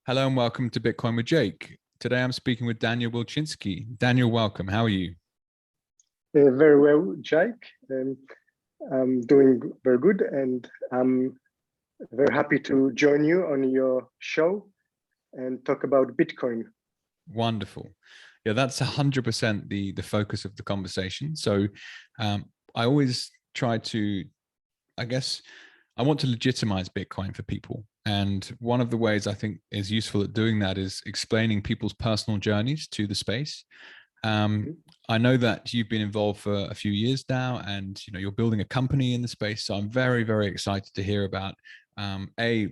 Hello and welcome to Bitcoin with Jake. Today I'm speaking with Daniel Wilczynski. Daniel, welcome. How are you? Very well, Jake. I'm doing very good, and I'm very happy to join you on your show and talk about Bitcoin. Wonderful. Yeah, that's 100% the focus of the conversation. So I always try to, I want to legitimize Bitcoin for people. And one of the ways I think is useful at doing that is explaining people's personal journeys to the space. I know that you've been involved for a few years now, and you're building a company in the space. So I'm very, very excited to hear about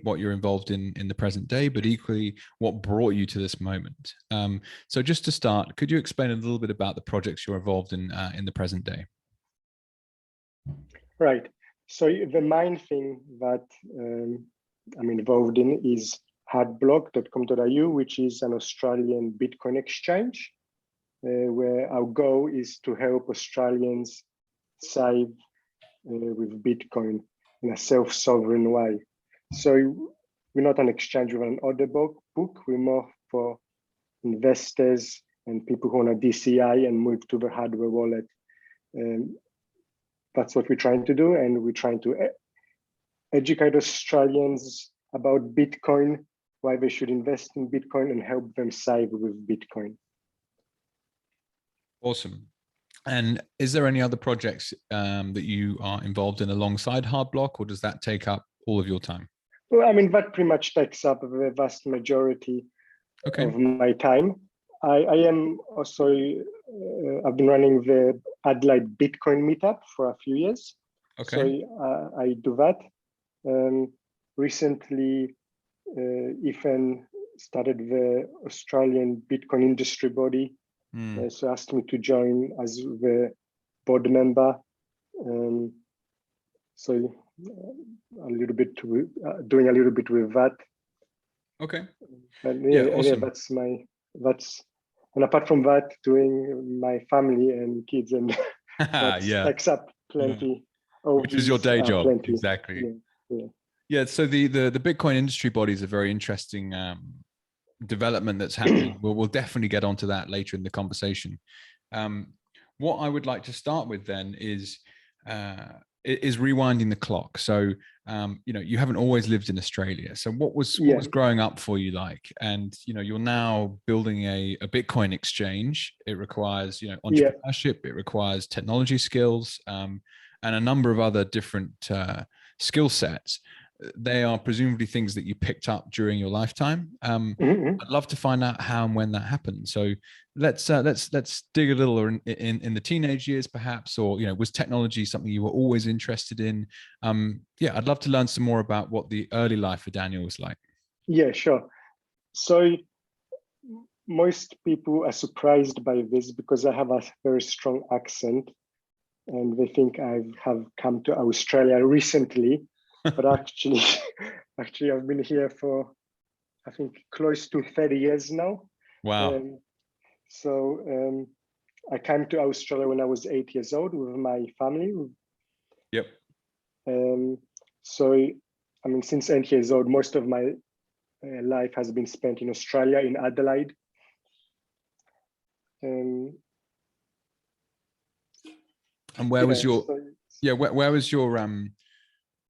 what you're involved in the present day, but equally what brought you to this moment. So just to start, could you explain a little bit about the projects you're involved in the present day? Right. So the main thing that I'm involved in is hardblock.com.au, which is an Australian Bitcoin exchange, where our goal is to help Australians save with Bitcoin in a self-sovereign way. So we're not an exchange with an order book. We're more for investors and people who want a DCI and move to the hardware wallet. That's what we're trying to do, and we're trying to educate Australians about Bitcoin, why they should invest in Bitcoin, and help them save with Bitcoin. Awesome. And is there any other projects that you are involved in alongside Hardblock, or does that take up all of your time? Well, I mean, that pretty much takes up the vast majority of my time. I am also, I've been running the Adelaide Bitcoin meetup for a few years. Okay. So I do that. Recently, Ethan started the Australian Bitcoin industry body. So asked me to join as the board member. So a little bit doing a little bit with that. Okay. And yeah, awesome. And apart from that, doing my family and kids, and that takes up plenty. Which is your day job, plenty. Exactly. Yeah. So the Bitcoin industry body is a very interesting development that's happening. We'll definitely get onto that later in the conversation. What I would like to start with then is rewinding the clock. So you haven't always lived in Australia. So what was growing up for you like? And you're now building a Bitcoin exchange. It requires entrepreneurship. It requires technology skills and a number of other different skill sets. They are presumably things that you picked up during your lifetime. I'd love to find out how and when that happened. So let's dig a little in the teenage years, perhaps, or was technology something you were always interested in? I'd love to learn some more about what the early life for Daniel was like. Yeah, sure. So most people are surprised by this because I have a very strong accent, and they think I have come to Australia recently. But actually, I've been here for, I think, close to 30 years now. Wow. I came to Australia when I was 8 years old with my family. Yep. So, I mean, since 8 years old, most of my life has been spent in Australia, in Adelaide. And where was your, where was your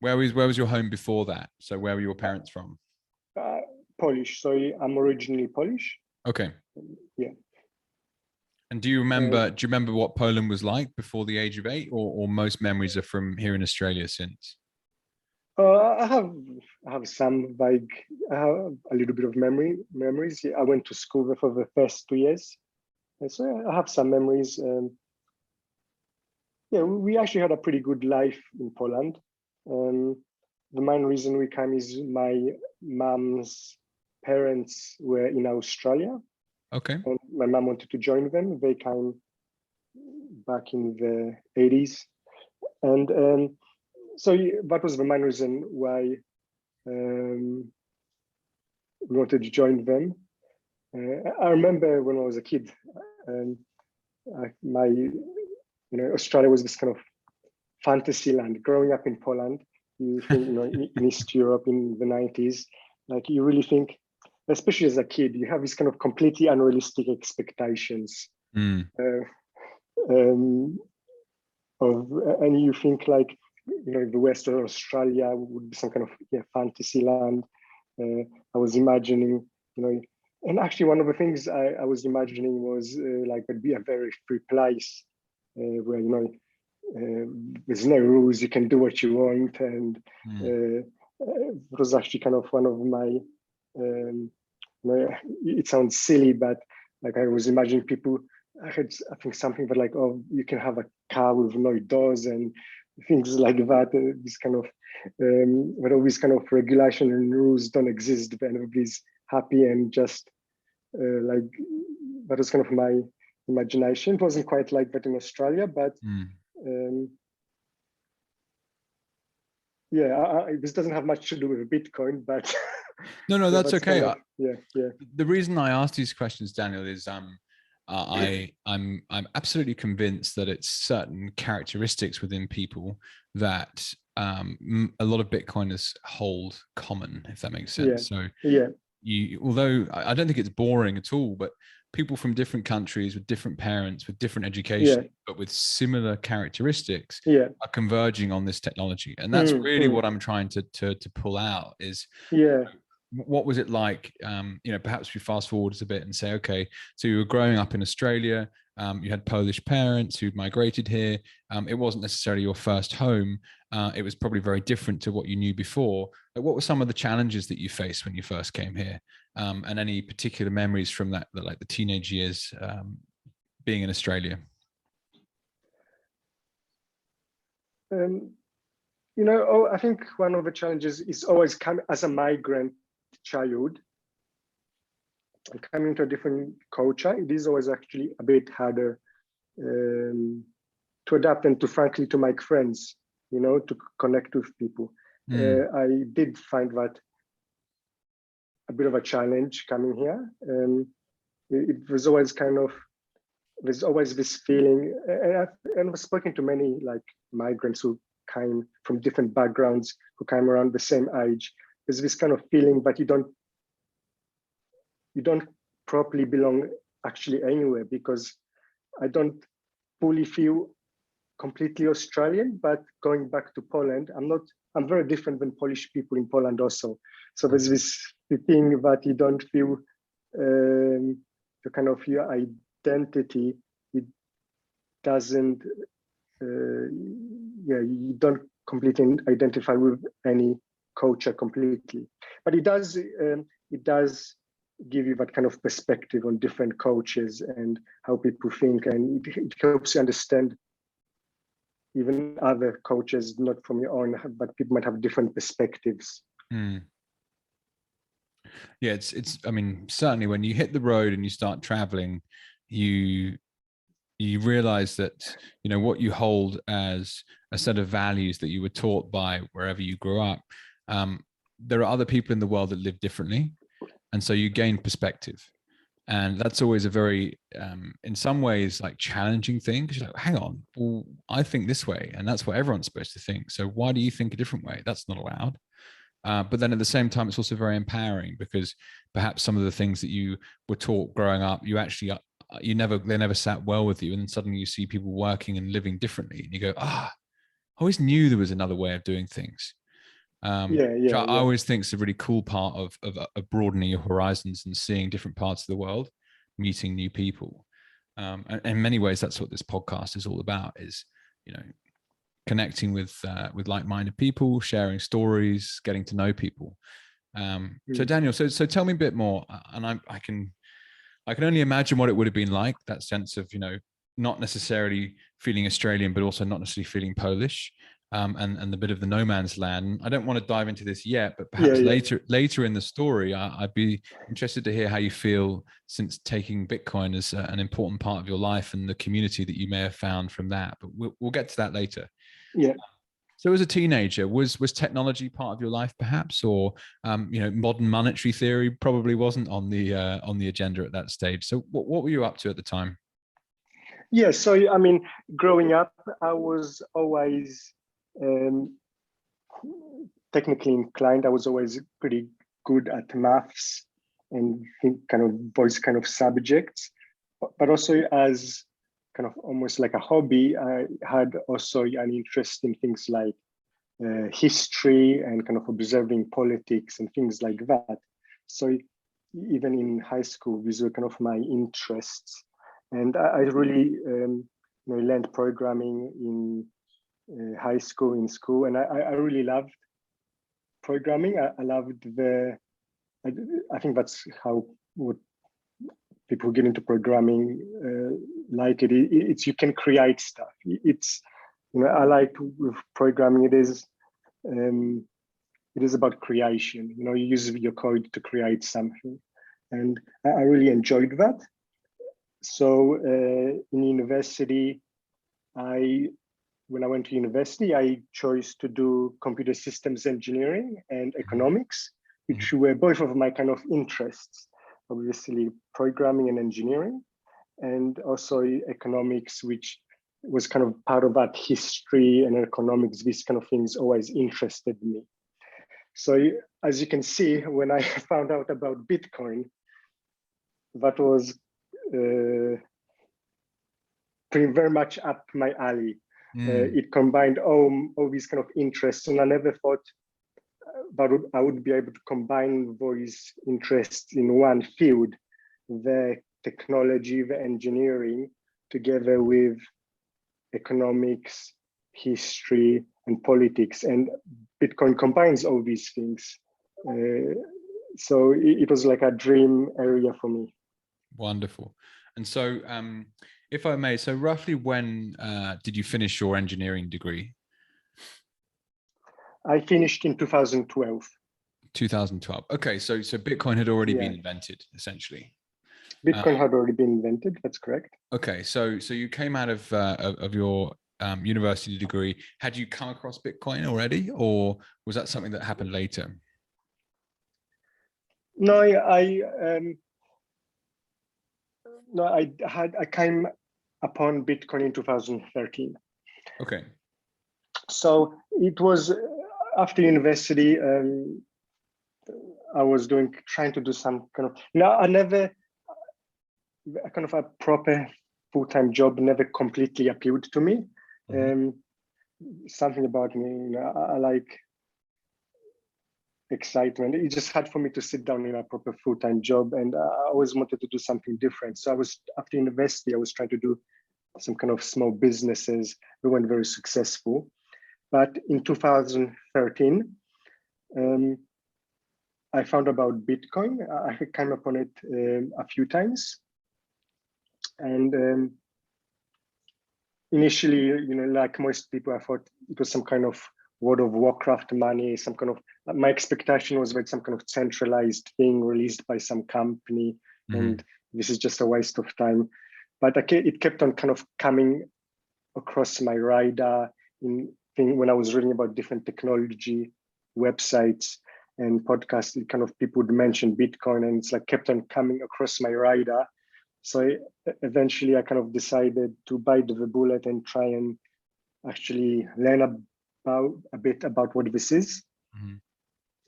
where was your home before that? So where were your parents from? Polish. So I'm originally Polish. Okay. Yeah. And do you remember what Poland was like before the age of 8, or most memories are from here in Australia since? I have some, like, I have a little bit of memories. I went to school there for the first 2 years. And so I have some memories. We actually had a pretty good life in Poland. The main reason we came is my mom's parents were in Australia. Okay. And my mom wanted to join them. They came back in the 80s. And so that was the main reason why we wanted to join them. I remember when I was a kid, Australia was this kind of fantasy land. Growing up in Poland, you think, in East Europe in the 90s, like you really think especially as a kid, you have these kind of completely unrealistic expectations Mm. um, and you think like, the West or Australia would be some kind of fantasy land. I was imagining, and actually one of the things I was imagining was like it'd be a very free place where there's no rules, you can do what you want, and it was actually kind of one of my it sounds silly, but like I was imagining people. I think something that like, oh, you can have a car with no doors and things like that. This kind of but all these kind of regulation and rules don't exist. But everybody's happy and just like that was kind of my imagination. It wasn't quite like that in Australia, but this doesn't have much to do with Bitcoin, but no, that's okay. Kind of, The reason I ask these questions, Daniel, is I'm absolutely convinced that it's certain characteristics within people that a lot of Bitcoiners hold common, if that makes sense. So although I don't think it's boring at all, but people from different countries with different parents, with different education, but with similar characteristics are converging on this technology. And that's really what I'm trying to pull out is what was it like? Perhaps we fast forward a bit and say, okay, so you were growing up in Australia, you had Polish parents who'd migrated here. It wasn't necessarily your first home. It was probably very different to what you knew before. But what were some of the challenges that you faced when you first came here? And any particular memories from that, like the teenage years being in Australia? I think one of the challenges is always come as a migrant child and coming to a different culture. It is always actually a bit harder to adapt and frankly to make friends, to connect with people. I did find that a bit of a challenge coming here. It was always there's always this feeling, and I've spoken to many like migrants who came from different backgrounds, who came around the same age. There's this kind of feeling that you don't properly belong actually anywhere, because I don't fully feel completely Australian, but going back to Poland, I'm very different than Polish people in Poland also. So there's this thing that you don't feel the kind of your identity, it doesn't, you don't completely identify with any culture completely, but it does give you that kind of perspective on different cultures and how people think, and it helps you understand even other cultures, not from your own, but people might have different perspectives. Yeah, it's I mean, certainly when you hit the road and you start traveling, you realize that what you hold as a set of values that you were taught by wherever you grew up, there are other people in the world that live differently, and so you gain perspective. And that's always a very in some ways like challenging thing, because you're like, hang on, well, I think this way and that's what everyone's supposed to think, so why do you think a different way? That's not allowed. But then at the same time, it's also very empowering, because perhaps some of the things that you were taught growing up, you actually they never sat well with you, and then suddenly you see people working and living differently, and you go, I always knew there was another way of doing things. Which I always think is a really cool part of broadening your horizons and seeing different parts of the world, meeting new people. And in many ways, that's what this podcast is all about: is connecting with like-minded people, sharing stories, getting to know people. So Daniel, so tell me a bit more, and I can only imagine what it would have been like, that sense of not necessarily feeling Australian, but also not necessarily feeling Polish. And the bit of the no man's land. I don't want to dive into this yet, but perhaps later in the story, I'd be interested to hear how you feel since taking Bitcoin as an important part of your life and the community that you may have found from that. But we'll get to that later. Yeah. So as a teenager, was technology part of your life, perhaps, or modern monetary theory probably wasn't on the agenda at that stage? So what were you up to at the time? Yeah. So I mean, growing up, I was always technically inclined. I was always pretty good at maths. and think kind of voice kind of subjects, but also as kind of almost like a hobby. I had also an interest in things like history and kind of observing politics and things like that. So even in high school, these were kind of my interests. And I really learned programming in high school, in school, and I really loved programming. I loved I think that's how what people who get into programming like it. It's you can create stuff. It's I like with programming. It is about creation. You use your code to create something, and I really enjoyed that. So in university, when I went to university, I chose to do computer systems engineering and economics, which were both of my kind of interests. Obviously, programming and engineering, and also economics, which was kind of part of that history and economics. These kind of things always interested me. So as you can see, when I found out about Bitcoin, that was pretty very much up my alley. It combined all these kind of interests, and I never thought that I would be able to combine those interests in one field, the technology, the engineering, together with economics, history, and politics. And Bitcoin combines all these things. So it was like a dream area for me. Wonderful. And so if I may, so roughly when did you finish your engineering degree? I finished in 2012. 2012. Okay, so Bitcoin had already been invented, essentially. Bitcoin had already been invented. That's correct. Okay, so you came out of your university degree. Had you come across Bitcoin already, or was that something that happened later? No, I came upon Bitcoin in 2013. Okay. So it was after university. I was trying to do some kind of. I never a kind of a proper full-time job never completely appealed to me. Something about me, I like excitement. It's just hard for me to sit down in a proper full-time job, and I always wanted to do something different. So after university, I was trying to do some kind of small businesses. They weren't very successful. But in 2013, I found about Bitcoin. I came upon it a few times. And initially, like most people, I thought it was some kind of World of Warcraft money, some kind of, my expectation was that some kind of centralized thing released by some company. And this is just a waste of time. But it kept on kind of coming across my radar when I was reading about different technology websites and podcasts. It kind of people would mention Bitcoin, and it's like kept on coming across my radar. So eventually I kind of decided to bite the bullet and try and actually learn a bit about what this is.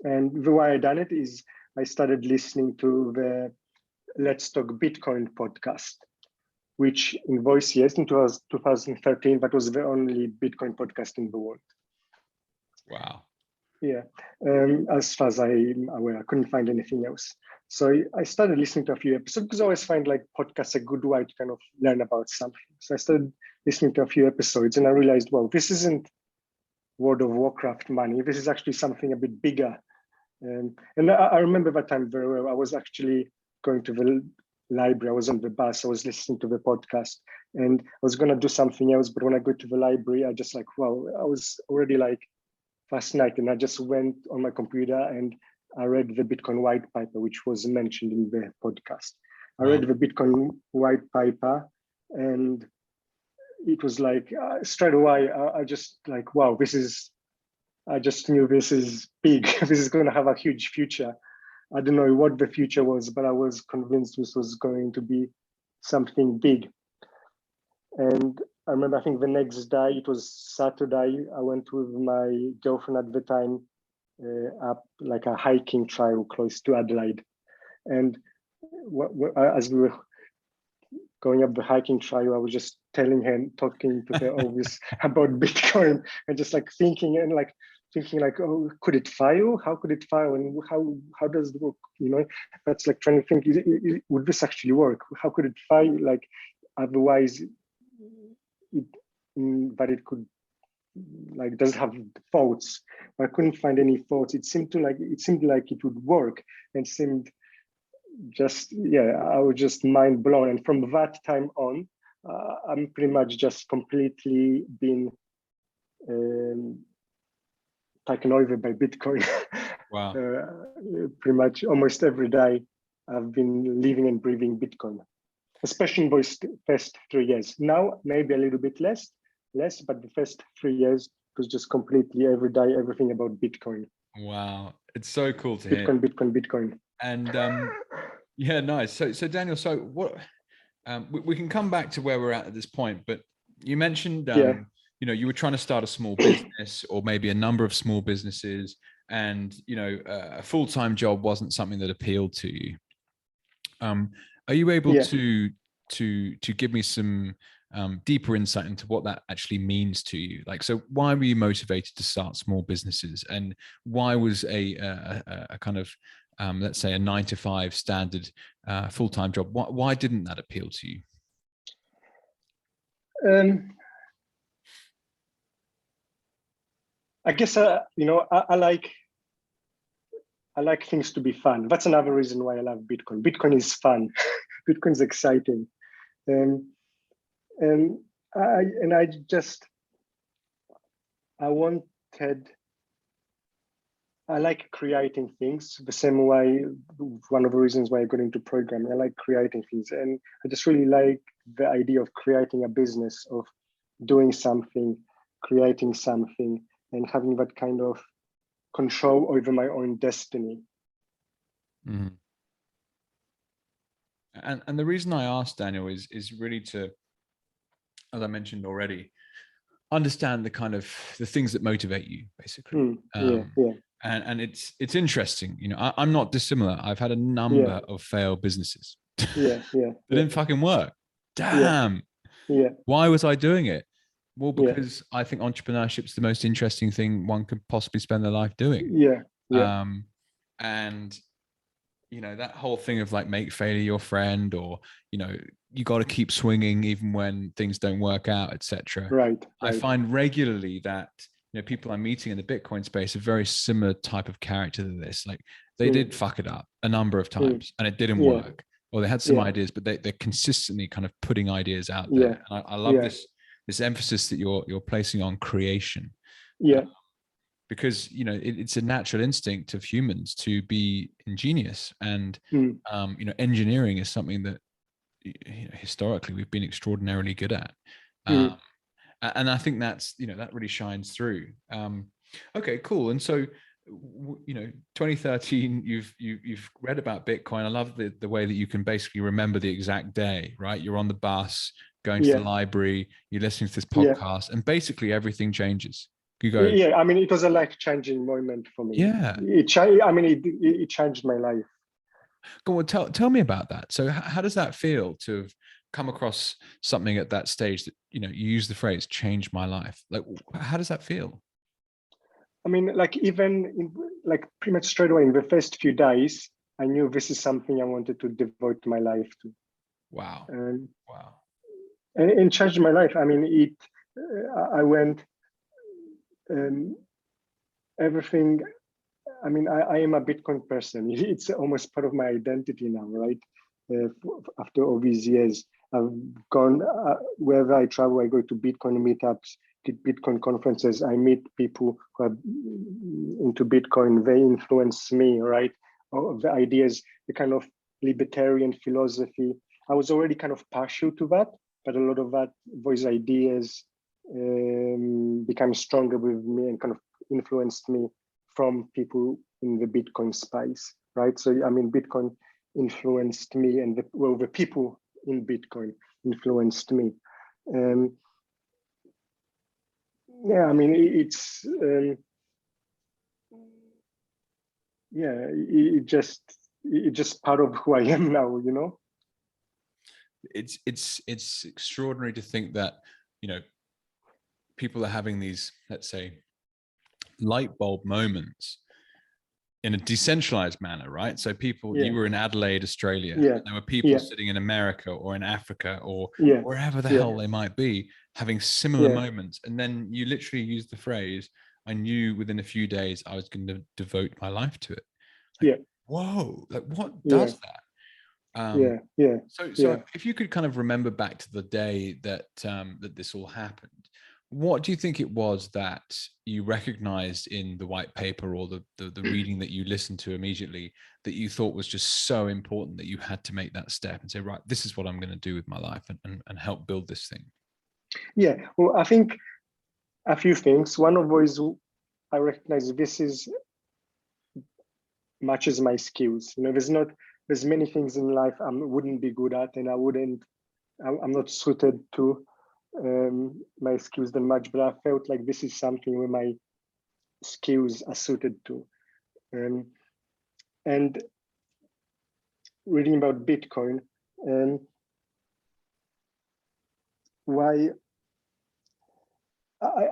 And the way I done it is I started listening to the Let's Talk Bitcoin podcast, which in voice, yes, in 2013, that was the only Bitcoin podcast in the world. Wow. Yeah, as far as I'm aware, I couldn't find anything else. So I started listening to a few episodes because I always find like podcasts a good way to kind of learn about something. So I started listening to a few episodes, and I realized, well, this isn't World of Warcraft money. This is actually something a bit bigger. And I remember that time very well. I was actually going to the library. I was on the bus. I was listening to the podcast, and I was going to do something else. But when I got to the library, I just like, wow, I was already like fascinated. And I just went on my computer and I read the Bitcoin white paper, which was mentioned in the podcast. I read the Bitcoin white paper, and it was like straight away, I just like, wow, I just knew this is big. This is going to have a huge future. I don't know what the future was, but I was convinced this was going to be something big. And I remember, I think the next day, it was Saturday, I went with my girlfriend at the time up like a hiking trail close to Adelaide. And as we were going up the hiking trail, I was just telling her and talking to her always about Bitcoin, and just like thinking, oh, could it fail? How could it fail? And how does it work? You know, that's like trying to think, would this actually work? How could it fail? Like, otherwise, but it could, like, does have faults. I couldn't find any faults. It seemed like it would work, and seemed just, I was just mind blown. And from that time on, I'm pretty much just completely been taken over by Bitcoin. Wow. Pretty much almost every day I've been living and breathing Bitcoin, especially in those first 3 years. Now, maybe a little bit less, but the first 3 years was just completely every day, everything about Bitcoin. Wow. It's so cool to hear. Bitcoin. And yeah, nice. So Daniel, so what, we can come back to where we're at this point, but you mentioned, you know, you were trying to start a small business, or maybe a number of small businesses, and, you know, a full-time job wasn't something that appealed to you. Are you able to give me some deeper insight into what that actually means to you? Like, so why were you motivated to start small businesses, and why was a kind of let's say a 9-to-5 standard full-time job, why didn't that appeal to you? I guess you know, I like things to be fun. That's another reason why I love Bitcoin. Bitcoin is fun. Bitcoin's exciting. And I like creating things the same way. One of the reasons why I got into programming, I like creating things, and I just really like the idea of creating a business, of doing something, creating something, and having that kind of control over my own destiny. Mm-hmm. And the reason I asked, Daniel, is really to, as I mentioned already, understand the kind of the things that motivate you, basically. And it's interesting, you know, I'm not dissimilar. I've had a number of failed businesses. They didn't fucking work. Damn. Why was I doing it? Well, because I think entrepreneurship is the most interesting thing one could possibly spend their life doing. And you know, that whole thing of like, make failure your friend, or, you know, you got to keep swinging even when things don't work out, etc. Right. I find regularly that, you know, people I'm meeting in the Bitcoin space are very similar type of character to this. Like, they did fuck it up a number of times and it didn't work, or they had some ideas, but they're consistently kind of putting ideas out there. And I love this emphasis that you're placing on creation. Because, you know, it's a natural instinct of humans to be ingenious, and you know, engineering is something that, you know, historically we've been extraordinarily good at, and I think that's, you know, that really shines through. Okay, cool. And so, you know, 2013, you've read about Bitcoin. I love the way that you can basically remember the exact day, right? You're on the bus going to the library, you're listening to this podcast, and basically everything changes. You go, I mean, it was a life-changing moment for me. It changed my life. Go on, tell me about that. So how does that feel to have come across something at that stage that, you know, you use the phrase "change my life"? Like, how does that feel? I mean, like, even like pretty much straight away in the first few days, I knew this is something I wanted to devote my life to. Wow. Wow. And it changed my life. I mean, I went, everything. I mean, I am a Bitcoin person. It's almost part of my identity now, right? After all these years, I've gone, wherever I travel, I go to Bitcoin meetups, to Bitcoin conferences. I meet people who are into Bitcoin. They influence me, right? All the ideas, the kind of libertarian philosophy. I was already kind of partial to that, but a lot of those ideas became stronger with me and kind of influenced me from people in the Bitcoin space, right? So, I mean, Bitcoin influenced me, and the people in Bitcoin influenced me. I mean, it just, it's just part of who I am now, you know? It's extraordinary to think that, you know, people are having these, let's say, light bulb moments in a decentralized manner, right? So people, Yeah. you were in Adelaide, Australia, Yeah. and there were people Yeah. sitting in America or in Africa or Yeah. wherever the Yeah. hell they might be, having similar Yeah. moments. And then you literally use the phrase, I knew within a few days I was going to devote my life to it. Like, Yeah. whoa, like what Yeah. does that? Yeah. Yeah. So Yeah. if you could kind of remember back to the day that that this all happened, what do you think it was that you recognized in the white paper or the reading that you listened to immediately that you thought was just so important that you had to make that step and say, right, this is what I'm going to do with my life and help build this thing? Yeah. Well, I think a few things. One of those, I recognize this is matches my skills. You know, there's many things in life I wouldn't be good at, and I'm not suited to my skills that much, but I felt like this is something where my skills are suited to. And reading about Bitcoin, why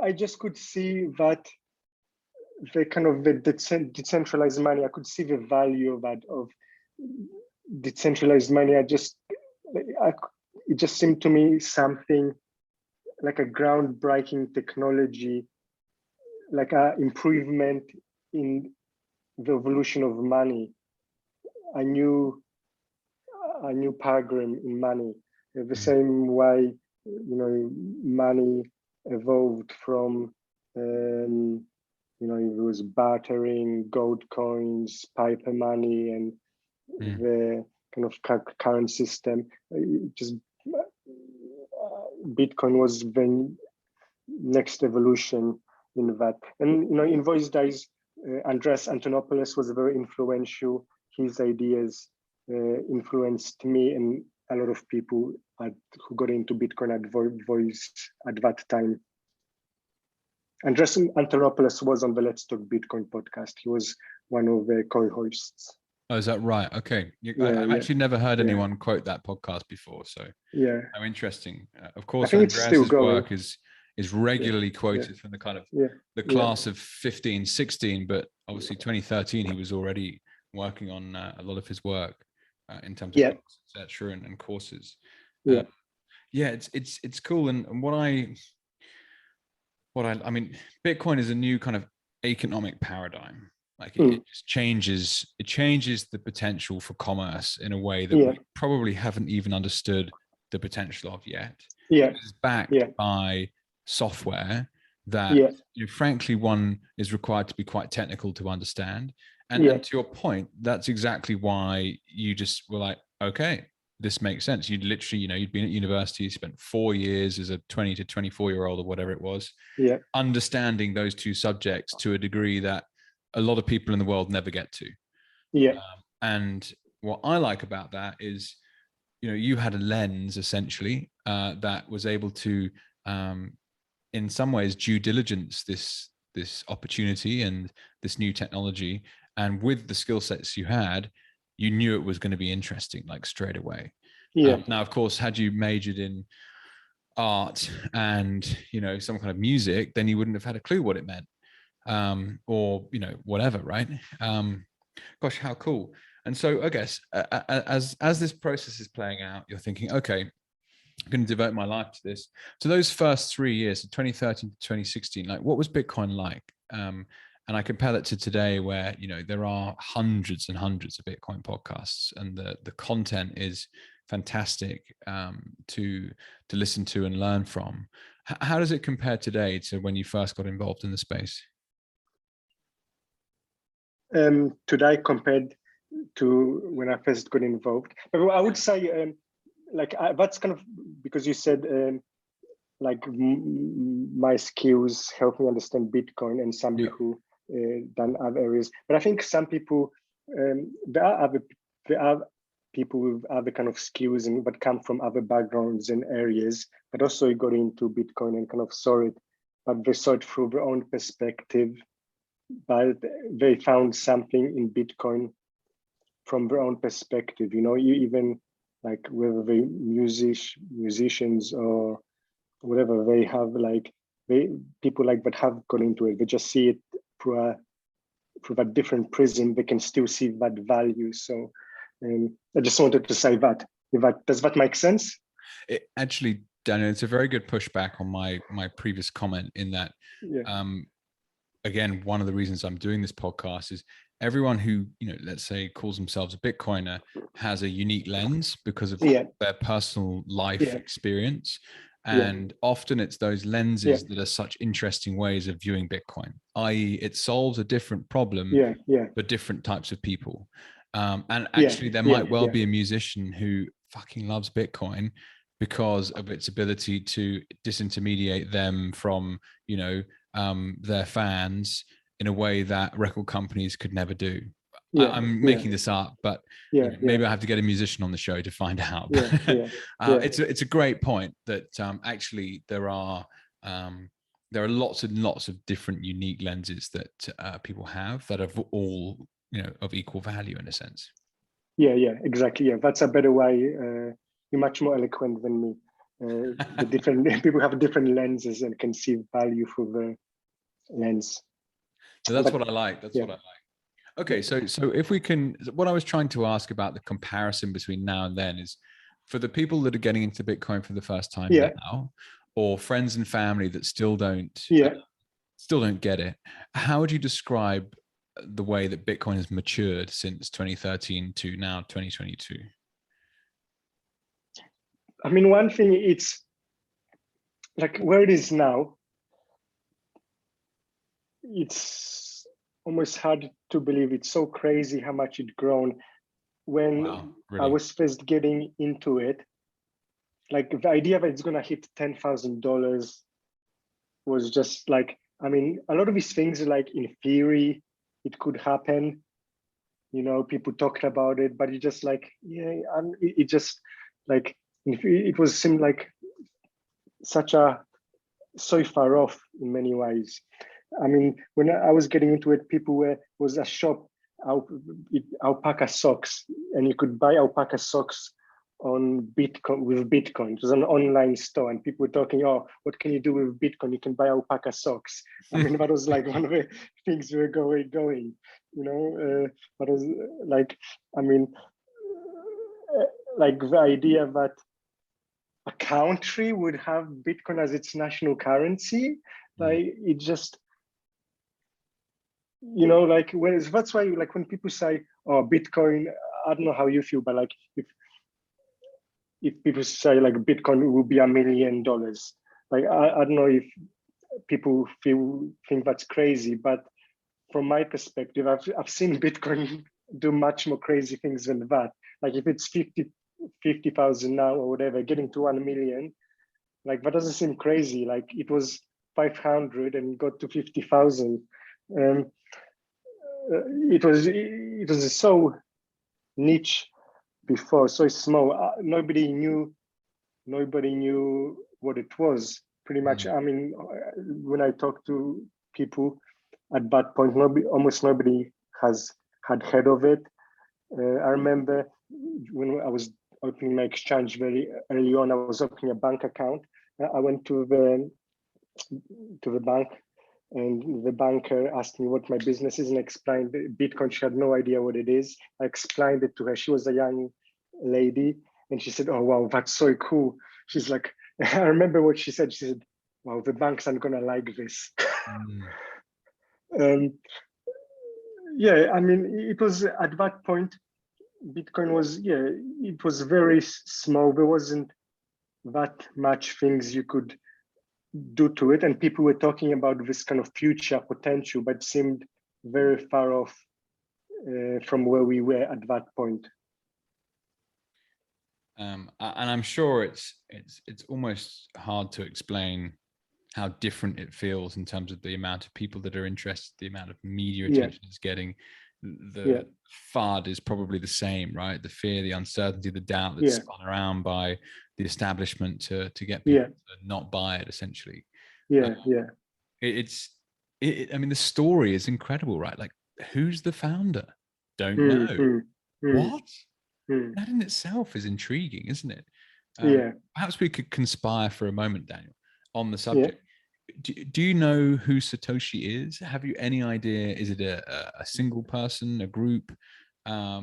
I just could see that the kind of the decentralized money, I could see the value of that, of decentralized money. It just seemed to me something like a groundbreaking technology, like an improvement in the evolution of money, a new paradigm in money. The same way, you know, money evolved from, you know, it was bartering, gold coins, paper money, and the kind of current system. Just Bitcoin was the next evolution in that. And, you know, in those days, Andreas Antonopoulos was very influential. His ideas influenced me and a lot of people who got into Bitcoin at that time. Andreas Antonopoulos was on the Let's Talk Bitcoin podcast. He was one of the co-hosts. Oh, is that right? Okay. I've actually never heard anyone quote that podcast before. So yeah, how interesting. Of course, Andreas's work is regularly quoted from the kind of the class of 15, 16, but obviously 2013, he was already working on a lot of his work in terms of books, etc., and courses. It's cool. And what I mean, Bitcoin is a new kind of economic paradigm. Like it just changes the potential for commerce in a way that we probably haven't even understood the potential of yet. It's backed by software that, you know, frankly, one is required to be quite technical to understand. And to your point, that's exactly why you just were like, okay, this makes sense. You'd literally, you know, you'd been at university, you spent 4 years as a 20 to 24-year-old or whatever it was, understanding those two subjects to a degree that a lot of people in the world never get to. And what I like about that is, you know, you had a lens essentially that was able to, in some ways, due diligence this opportunity and this new technology. And with the skill sets you had, you knew it was going to be interesting, like straight away. Now, of course, had you majored in art and, you know, some kind of music, then you wouldn't have had a clue what it meant, or, you know, whatever, right? Gosh, how cool. And so I guess as this process is playing out, you're thinking, okay, I'm going to devote my life to this. So those first 3 years, 2013 to 2016, like what was Bitcoin like? And I compare that to today where, you know, there are hundreds and hundreds of Bitcoin podcasts and the content is fantastic to listen to and learn from. How does it compare today to when you first got involved in the space? Today compared to when I first got involved, I would say that's kind of because you said like my skills help me understand Bitcoin and somebody who done other areas. But I think some people, there are people with other kind of skills and but come from other backgrounds and areas, but also got into Bitcoin and kind of saw it, but they saw it through their own perspective. But they found something in Bitcoin from their own perspective. You even like whether they musicians or whatever, they have like people like that have gone into it. They just see it through a different prism. They can still see that value. So I just wanted to say that. Does that make sense? It actually, Daniel, it's a very good pushback on my previous comment in that. Again, one of the reasons I'm doing this podcast is everyone who, let's say calls themselves a Bitcoiner has a unique lens because of their personal life experience. And often it's those lenses that are such interesting ways of viewing Bitcoin, i.e. it solves a different problem for different types of people. And actually there might well be a musician who fucking loves Bitcoin because of its ability to disintermediate them from, their fans in a way that record companies could never do. I'm making this up, but maybe I have to get a musician on the show to find out. It's a great point that actually there are lots and lots of different unique lenses that people have that are all of equal value in a sense. Exactly. That's a better way. You're much more eloquent than me. The different people have different lenses and can see value for the lens. So that's what I like. What I like. Okay, so if we can, what I was trying to ask about the comparison between now and then is for the people that are getting into Bitcoin for the first time now, or friends and family that still don't get it. How would you describe the way that Bitcoin has matured since 2013 to now 2022? I mean, one thing, it's like where it is now, it's almost hard to believe. It's so crazy how much it's grown. When really? I was first getting into it, like the idea that it's going to hit $10,000 was just like, I mean, a lot of these things are like in theory, it could happen. People talked about it, but it just like, it just like, it was seemed like so far off in many ways. I mean, when I was getting into it, was a shop, alpaca socks, and you could buy alpaca socks on Bitcoin with Bitcoin. It was an online store, and people were talking, "Oh, what can you do with Bitcoin? You can buy alpaca socks." I mean, that was like one of the things we were going. But it was like, I mean, like the idea that a country would have Bitcoin as its national currency, like it just, like that's why, like when people say, "Oh, Bitcoin," I don't know how you feel, but like if people say like Bitcoin will be $1 million, like I don't know if people think that's crazy, but from my perspective, I've seen Bitcoin do much more crazy things than that. Like if it's 50,000 now or whatever, getting to 1 million, like that doesn't seem crazy. Like it was 500 and got to 50,000. It was so niche before, so small. Nobody knew what it was. Pretty much. I mean, when I talk to people at that point, almost nobody had heard of it. I remember when I was opening my exchange very early on, I was opening a bank account. I went to the bank, and the banker asked me what my business is, and explained Bitcoin. She had no idea what it is. I explained it to her. She was a young lady, and she said, "Oh wow, that's so cool." She's like, I remember what she said. She said, "Wow, the banks aren't gonna like this." I mean, it was at that point, Bitcoin was, it was very small. There wasn't that much things you could do to it. And people were talking about this kind of future potential, but seemed very far off from where we were at that point. And I'm sure it's almost hard to explain how different it feels in terms of the amount of people that are interested, the amount of media attention it's getting. The FUD is probably the same, right? The fear, the uncertainty, the doubt that's spun around by the establishment to get people to not buy it, essentially. I mean, the story is incredible, right? Like, who's the founder? Don't know. What? Mm. That in itself is intriguing, isn't it? Yeah, Perhaps we could conspire for a moment, Daniel, on the yeah, subject. Do you know who Satoshi is? Have you any idea? Is it a single person, a group? yeah,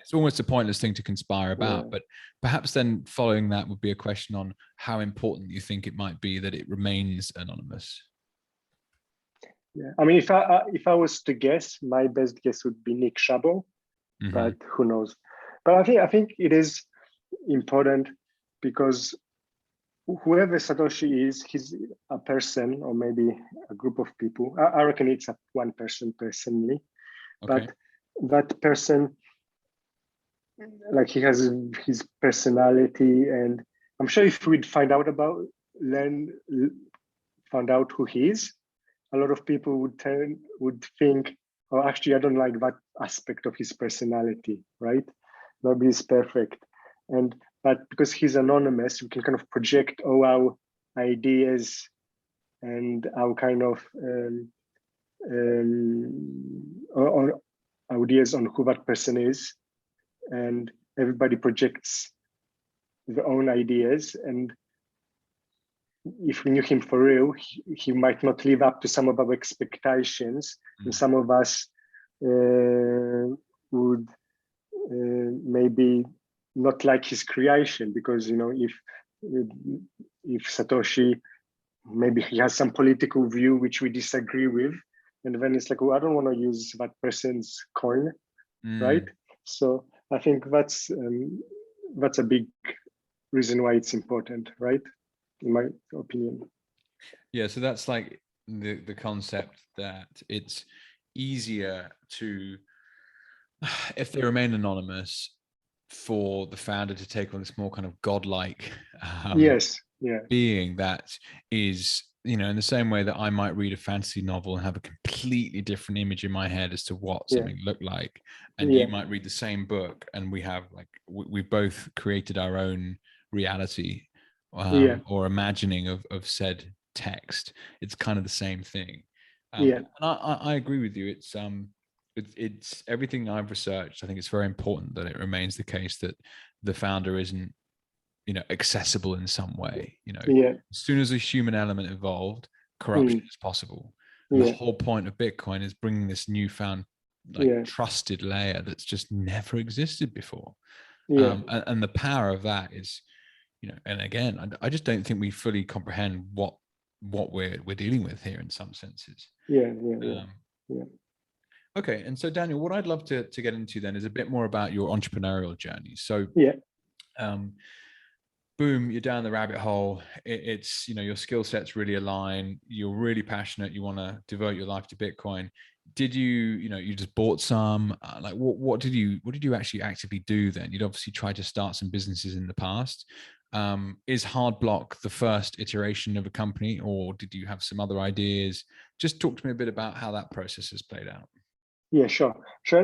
It's almost a pointless thing to conspire yeah, about, but perhaps then following that would be a question on how important you think it might be that it remains anonymous. yeah. I mean, if I was to guess, my best guess would be Nick Szabo, but who knows? But I think it is important because whoever Satoshi is, he's a person or maybe a group of people. I reckon it's a one person personally, Okay. but that person, like he has his personality, and I'm sure if we'd find out found out who he is, a lot of people would think, oh, actually, I don't like that aspect of his personality, right? Nobody's perfect, but because he's anonymous, we can kind of project all our ideas and our kind of or ideas on who that person is, and everybody projects their own ideas. And if we knew him for real, he might not live up to some of our expectations, and some of us would maybe not like his creation, because if Satoshi, maybe he has some political view which we disagree with, and then it's like, well, I don't want to use that person's coin, right? So I think that's a big reason why it's important, right? In my opinion. Yeah, so that's like the concept that it's easier to, if they remain anonymous, for the founder to take on this more kind of godlike Yes, yeah, being that is, in the same way that I might read a fantasy novel and have a completely different image in my head as to what yeah, something looked like, and yeah, you might read the same book and we have like we both created our own reality, yeah, or imagining of said text. It's kind of the same thing. yeah, And I agree with you. It's everything I've researched. I think it's very important that it remains the case that the founder isn't, accessible in some way. yeah, As soon as a human element evolved, corruption mm, is possible. And the yeah, whole point of Bitcoin is bringing this newfound, like, yeah, trusted layer that's just never existed before. yeah, And the power of that is, and again, I just don't think we fully comprehend what we're dealing with here in some senses. yeah, yeah, yeah, Um, yeah. Okay, and so Daniel, what I'd love to get into then is a bit more about your entrepreneurial journey. So, Yeah. boom, you're down the rabbit hole. It's your skill sets really align. You're really passionate. You want to devote your life to Bitcoin. Did you just bought some? Like, what did you actually actively do then? You'd obviously tried to start some businesses in the past. Is Hardblock the first iteration of a company, or did you have some other ideas? Just talk to me a bit about how that process has played out. Yeah, sure.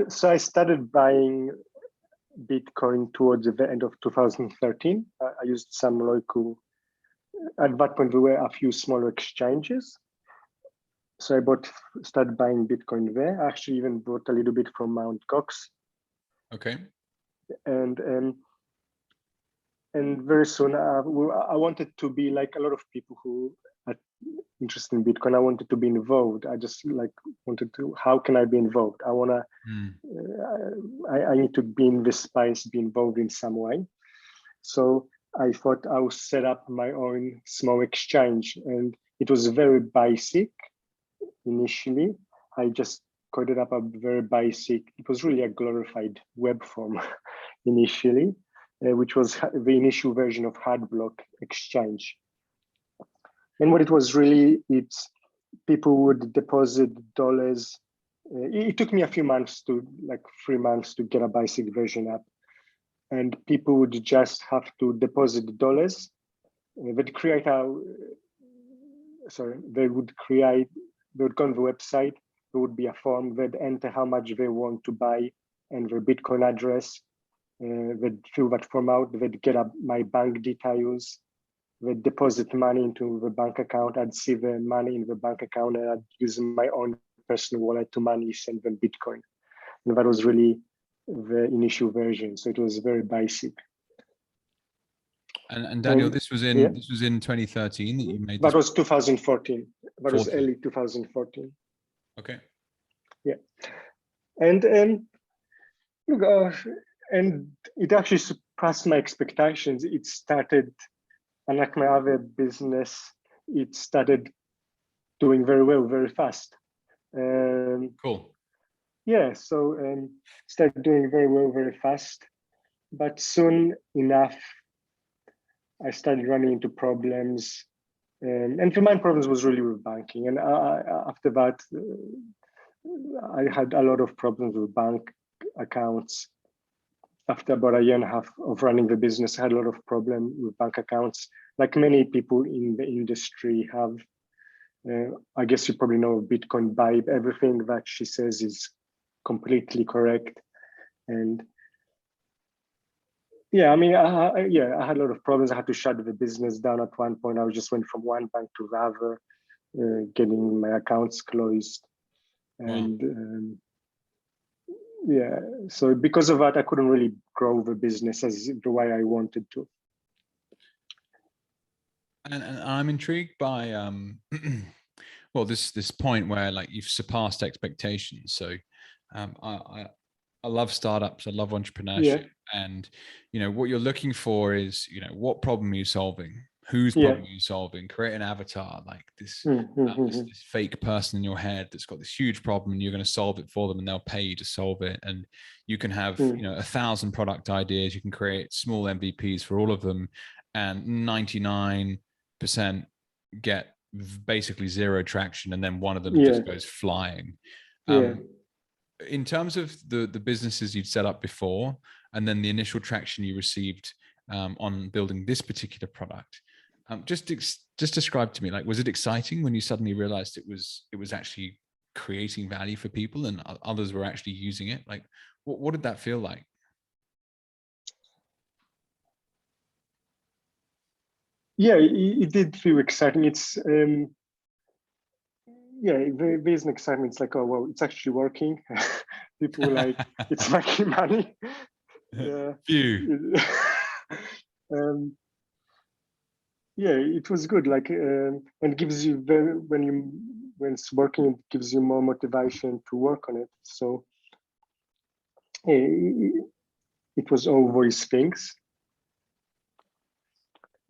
So I started buying Bitcoin towards the end of 2013. I used some local, at that point, there were a few smaller exchanges. So started buying Bitcoin there. I actually even bought a little bit from Mt. Gox. Okay. And very soon, I wanted to be like a lot of people who are interested in Bitcoin. I wanted to be involved. I just wanted to, how can I be involved? I need to be in this space, be involved in some way. So I thought I would set up my own small exchange, and it was very basic initially. I just coded up a very basic, it was really a glorified web form initially, which was the initial version of Hardblock exchange. And what it was really, it's people would deposit dollars. It took me a few months like 3 months to get a basic version up. And people would just have to deposit dollars. They would go on the website. There would be a form. They'd enter how much they want to buy and their Bitcoin address. They'd fill that form out. They'd get my bank details. They'd deposit money into the bank account. I'd see the money in the bank account, and I'd use my own personal wallet to send them Bitcoin. and that was really the initial version. So it was very basic. And Daniel, this was in 2013 that you made this. That was 2014. That was early 2014. Okay. Yeah, and look, and it actually surpassed my expectations. It started, unlike my other business, it started doing very well, very fast. Cool. Yeah, so started doing very well, very fast. But soon enough, I started running into problems. And the main problems was really with banking. And after that, I had a lot of problems with bank accounts. After about a year and a half of running the business, I had a lot of problem with bank accounts, like many people in the industry have. I guess you probably know Bitcoin ABIB. Everything that she says is completely correct. And yeah, I mean, I had a lot of problems. I had to shut the business down at one point. I just went from one bank to the other, getting my accounts closed. And yeah, so because of that, I couldn't really grow the business as the way I wanted to. And I'm intrigued by well, this point where like you've surpassed expectations. So I love startups, I love entrepreneurship, and what you're looking for is what problem are you solving, whose problem are you solving, create an avatar like this, this fake person in your head that's got this huge problem, and you're going to solve it for them, and they'll pay you to solve it. And you can have 1,000 product ideas, you can create small MVPs for all of them, and 99% get basically zero traction, and then one of them just goes flying. In terms of the businesses you'd set up before, and then the initial traction you received on building this particular product, just describe to me, like, was it exciting when you suddenly realized it was actually creating value for people and others were actually using it? Like, what did that feel like? Yeah, it did feel exciting. It's there's an excitement. It's like, oh well, it's actually working. People like it's making money. Yeah. Yeah, it was good. Like, and gives you when it's working, it gives you more motivation to work on it. So, it was all those things.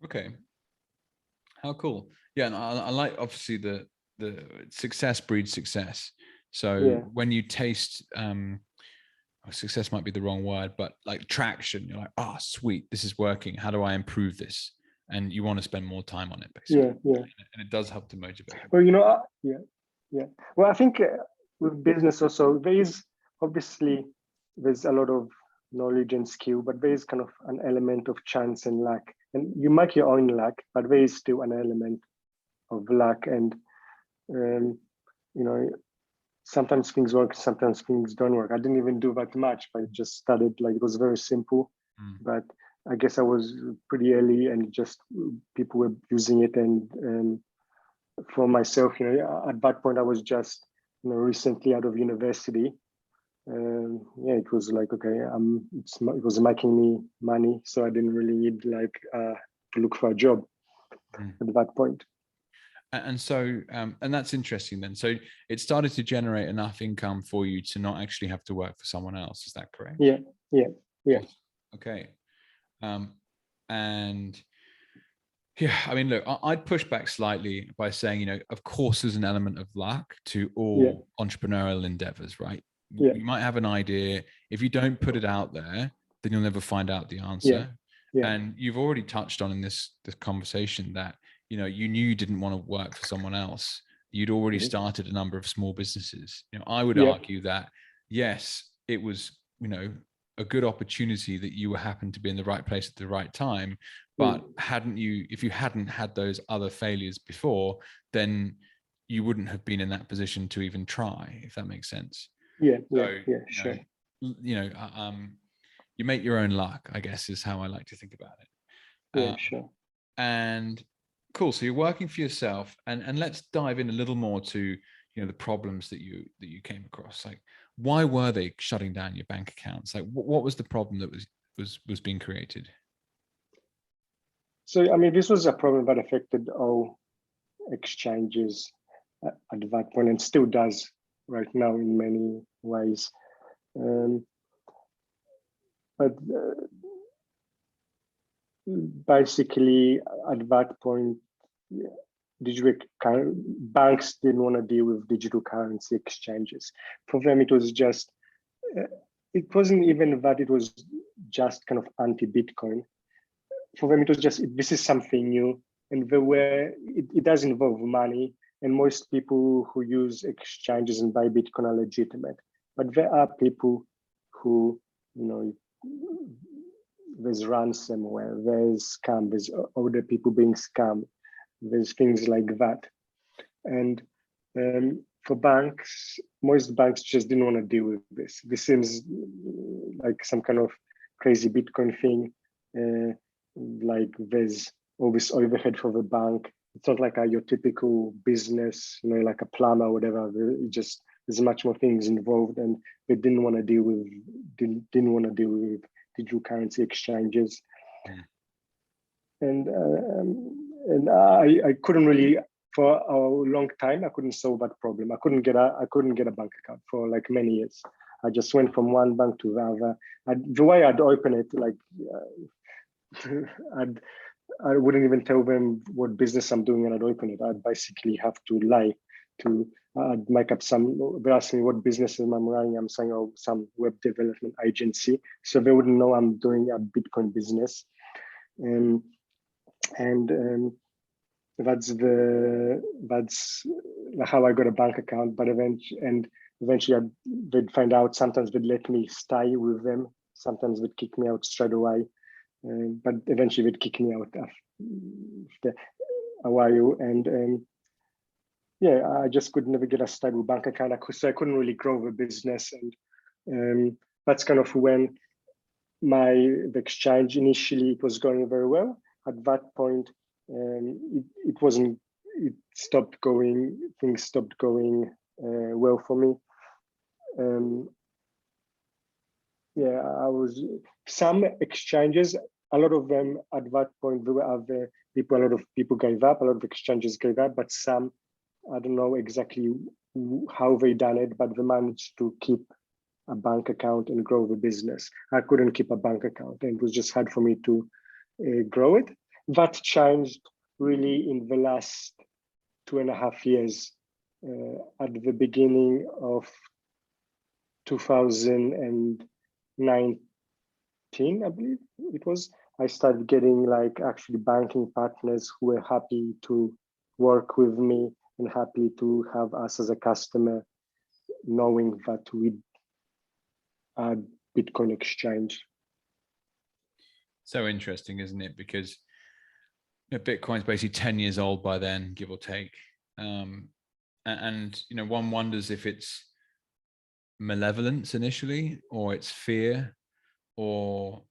Okay. How cool. Yeah, and I like, obviously, the success breeds success. So when you taste success might be the wrong word, but like traction, you're like, oh sweet, this is working, how do I improve this? And you want to spend more time on it, basically. And it does help to motivate. Well, well, I think with business also, there's a lot of knowledge and skill, but there is kind of an element of chance and luck, and you make your own luck, but there is still an element of luck. And sometimes things work, sometimes things don't work. I didn't even do that much, but it just started, like, it was very simple. But I guess I was pretty early, and just people were using it. And for myself, at that point I was just recently out of university. It was like, okay, it was making me money, so I didn't really need to look for a job at that point. And so, and that's interesting then. So it started to generate enough income for you to not actually have to work for someone else. Is that correct? Yeah. Okay. And yeah, I mean, look, I'd push back slightly by saying, of course, there's an element of luck to all entrepreneurial endeavors, right? You might have an idea. If you don't put it out there, then you'll never find out the answer. And you've already touched on in this conversation that you knew you didn't want to work for someone else. You'd already started a number of small businesses. I would argue that, yes, it was, a good opportunity that you happened to be in the right place at the right time. But if you hadn't had those other failures before, then you wouldn't have been in that position to even try, if that makes sense. Sure. You make your own luck, I guess, is how I like to think about it. Sure. And cool. So you're working for yourself, and let's dive in a little more to the problems that you came across. Like, why were they shutting down your bank accounts? Like, what was the problem that was being created? So, I mean, this was a problem that affected all exchanges at that point, and still does right now in many ways. But basically, at that point, banks didn't want to deal with digital currency exchanges. For them, it was just, it wasn't even that it was just kind of anti-Bitcoin. For them, it was just, this is something new, and it does involve money, and most people who use exchanges and buy Bitcoin are legitimate. But there are people who, there's ransomware, there's scam, there's older people being scammed, there's things like that. And for banks, most banks just didn't want to deal with this. This seems like some kind of crazy Bitcoin thing. Like there's all this overhead for the bank. It's not like your typical business, like a plumber or whatever. There's much more things involved, and they didn't want to deal with digital currency exchanges. And I couldn't really, for a long time, I couldn't solve that problem. I couldn't get a bank account for like many years. I just went from one bank to the other. The way I'd open it, like I wouldn't even tell them what business I'm doing and I'd open it. I'd basically have to lie I'd make up they ask me what business am I running. I'm saying, oh, some web development agency. So they wouldn't know I'm doing a Bitcoin business. And that's how I got a bank account. But eventually they'd find out. Sometimes they'd let me stay with them. Sometimes they'd kick me out straight away. But eventually they'd kick me out after a while. And I just could never get a stable bank account. So I couldn't really grow the business. And that's kind of when the exchange initially, it was going very well. At that point, things stopped going well for me. Some exchanges, a lot of them at that point, there were other people, a lot of people gave up, a lot of exchanges gave up, but some, I don't know exactly how they done it, but they managed to keep a bank account and grow the business. I couldn't keep a bank account, and it was just hard for me to grow it. That changed really in the last 2.5 years. At the beginning of 2019, I believe it was, I started getting like actually banking partners who were happy to work with me and happy to have us as a customer, knowing that we had Bitcoin exchange. So interesting, isn't it? Because Bitcoin's basically 10 years old by then, give or take. And one wonders if it's malevolence initially, or it's fear, or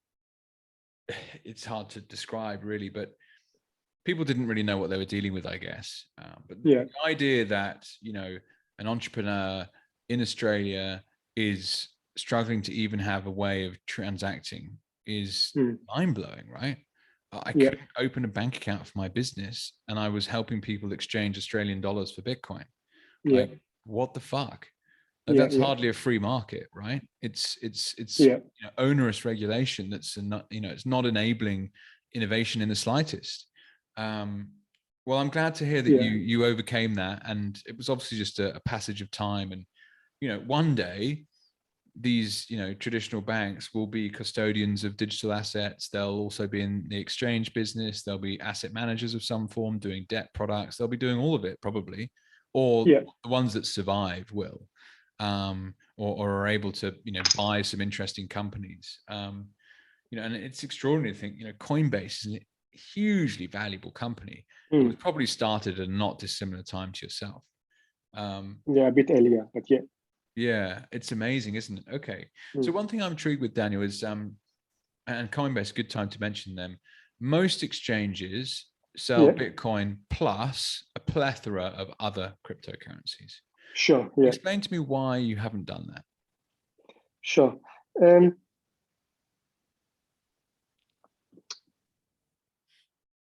it's hard to describe really, but people didn't really know what they were dealing with, I guess. But the idea that, an entrepreneur in Australia is struggling to even have a way of transacting is mind-blowing, right? I couldn't open a bank account for my business, and I was helping people exchange Australian dollars for Bitcoin. Like, what the fuck? That's hardly a free market, right? It's onerous regulation that's not, it's not enabling innovation in the slightest. Well, I'm glad to hear that you overcame that, and it was obviously just a passage of time. And one day these traditional banks will be custodians of digital assets. They'll also be in the exchange business. They'll be asset managers of some form, doing debt products. They'll be doing all of it probably, or the ones that survive will, or are able to buy some interesting companies. And it's extraordinary to think Coinbase is a hugely valuable company. It was probably started at a not dissimilar time to yourself. A bit earlier, but yeah, it's amazing, isn't it? Okay. So one thing I'm intrigued with, Daniel, is and Coinbase, good time to mention them. Most exchanges sell Bitcoin plus a plethora of other cryptocurrencies. Sure. Explain to me why you haven't done that. Sure. Um,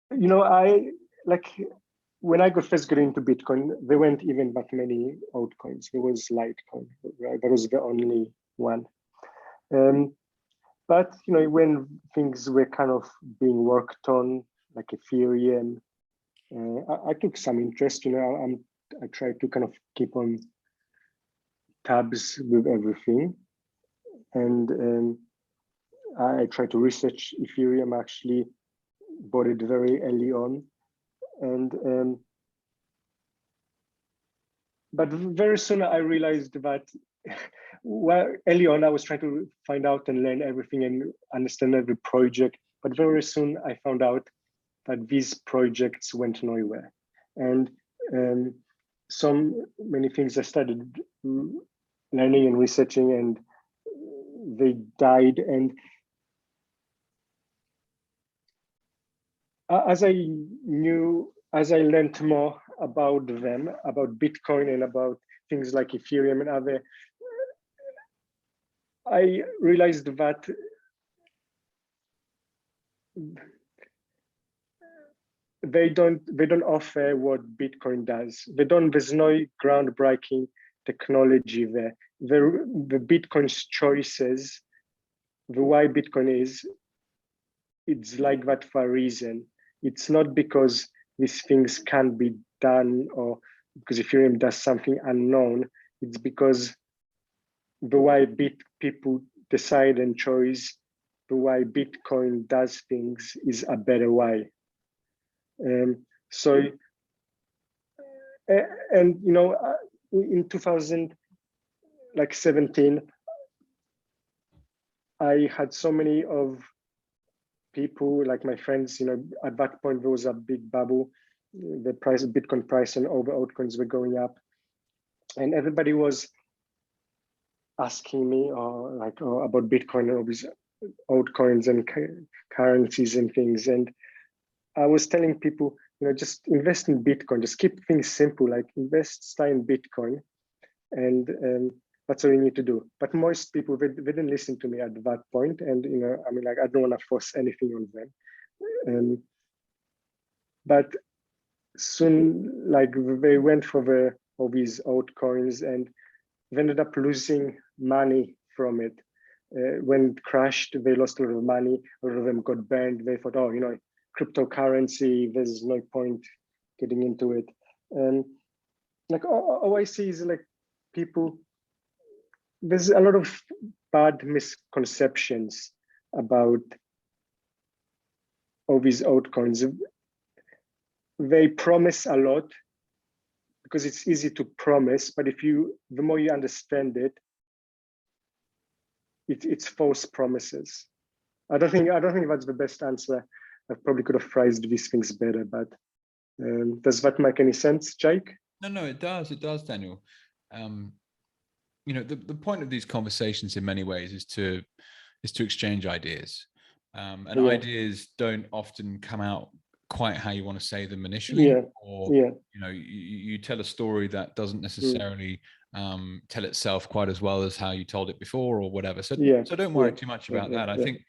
I like when I first got into Bitcoin, there weren't even that many altcoins. There was Litecoin, right? That was the only one. But when things were kind of being worked on, like Ethereum, I took some interest. I tried to kind of keep on tabs with everything, and I tried to research Ethereum. Actually, bought it very early on, and but very soon I realized that well, early on I was trying to find out and learn everything and understand every project, but very soon I found out that these projects went nowhere, and so many things I started learning and researching, and they died. And as I learned more about them, about Bitcoin and about things like Ethereum and other, I realized that they don't offer what Bitcoin does. There's no groundbreaking technology there. The Bitcoin's choices, the why Bitcoin is, it's like that for a reason. It's not because these things can't be done or because Ethereum does something unknown. It's because the way people decide and choose the way Bitcoin does things is a better way. So, and in 2017, I had so many of people, like my friends, at that point there was a big bubble. The price of Bitcoin price and all the altcoins were going up, and everybody was asking me about Bitcoin and all these altcoins and currencies and things. And I was telling people, just invest in Bitcoin, just keep things simple, like stay in Bitcoin, and that's all you need to do. But most people, they didn't listen to me at that point, and I don't want to force anything on them. But soon, like they went for all these altcoins, and they ended up losing money from it. When it crashed, they lost a lot of money. A lot of them got banned. They thought, cryptocurrency, there's no point getting into it. And like all I see is like people, there's a lot of bad misconceptions about all these altcoins. They promise a lot because it's easy to promise, but the more you understand it, it's false promises. I don't think that's the best answer. I probably could have phrased these things better, but does that make any sense, Jake? No, it does, Daniel. The point of these conversations in many ways is to exchange ideas, and ideas don't often come out quite how you want to say them initially, or you tell a story that doesn't necessarily tell itself quite as well as how you told it before or whatever. So don't worry too much about that. I think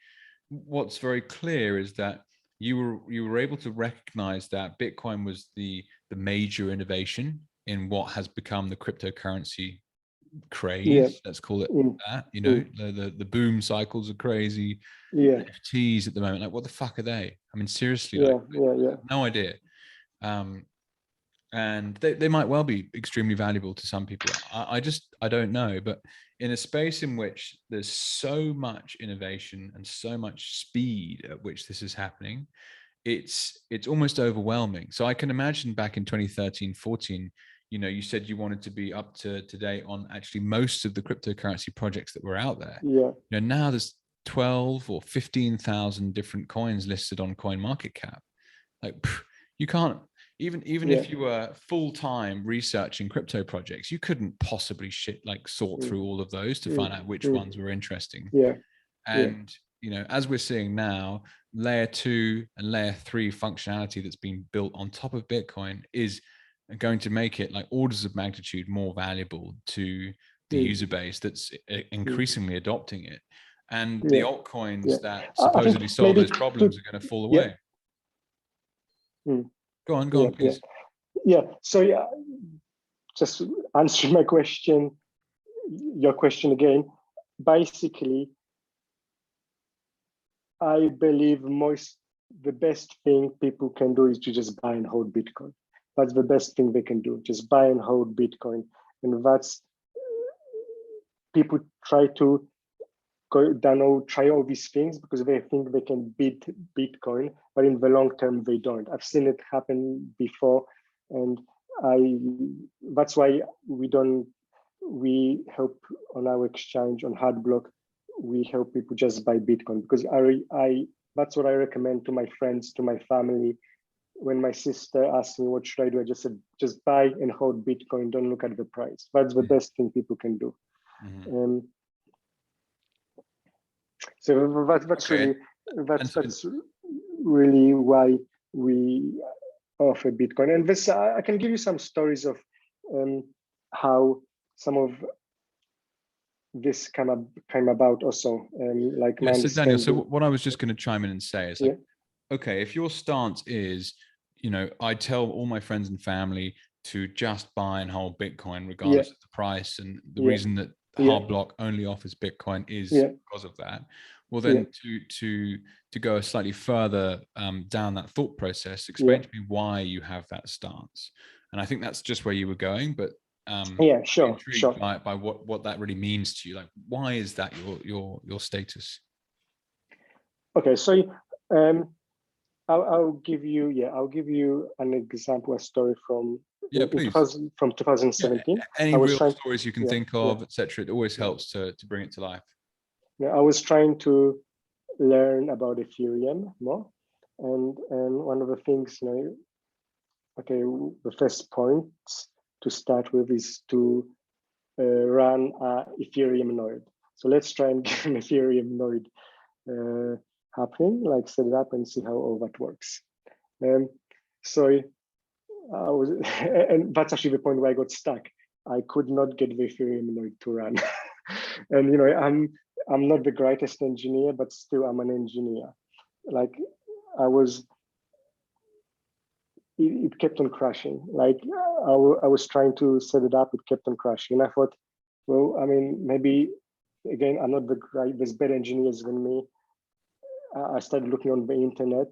what's very clear is that you were able to recognize that Bitcoin was the major innovation in what has become the cryptocurrency craze. Let's call it that. The boom cycles are crazy. NFTs at the moment, like what the fuck are they? I mean, seriously, no idea. And they might well be extremely valuable to some people. I don't know. But in a space in which there's so much innovation and so much speed at which this is happening, it's almost overwhelming. So I can imagine back in 2013, 14, you said you wanted to be up to date on actually most of the cryptocurrency projects that were out there. Now there's 12 or 15,000 different coins listed on CoinMarketCap. Like you can't even if you were full-time researching crypto projects, you couldn't possibly sort through all of those to find out which ones were interesting. And as we're seeing now, layer 2 and layer 3 functionality that's been built on top of Bitcoin is going to make it like orders of magnitude more valuable to user base that's increasingly adopting it, and the Yeah. altcoins that I think supposedly solve maybe those problems are going to fall yeah. away. Go on, please. Yeah. So yeah, just answering my question, your question again. Basically, I believe the best thing people can do is to just buy and hold Bitcoin. That's the best thing they can do. Just buy and hold Bitcoin, and that's people try to try all these things because they think they can beat Bitcoin, but in the long term they don't. I've seen it happen before, and that's why we help on our exchange on Hardblock. We help people just buy Bitcoin because that's what I recommend to my friends, to my family. When my sister asked me what should I do, I just said just buy and hold Bitcoin. Don't look at the price. That's the best thing people can do. So that's really why we offer Bitcoin. And this I can give you some stories of how some of this came about also. Like my so Daniel, so understanding. what I was just going to chime in and say is like, okay, if your stance is, I tell all my friends and family to just buy and hold Bitcoin regardless of the price, and the reason that Hardblock only offers Bitcoin is because of that. Well, then to go slightly further down that thought process, explain to me why you have that stance. And I think that's just where you were going, but sure. by what that really means to you. Like, why is that your status? Okay, so I'll give you an example, a story from 2017. Any real stories you can think of, etc. It always helps to bring it to life. I was trying to learn about Ethereum more, and one of the things, the first point to start with is to run a Ethereum node. So let's try and get an Ethereum node happening, like set it up and see how all that works. So I was, and that's actually the point where I got stuck. I could not get the Ethereum node to run. And I'm not the greatest engineer, but still I'm an engineer. Like it kept on crashing. Like I was trying to set it up, it kept on crashing. And I thought, well, I mean, maybe again, I'm not there's better engineers than me. I started looking on the internet.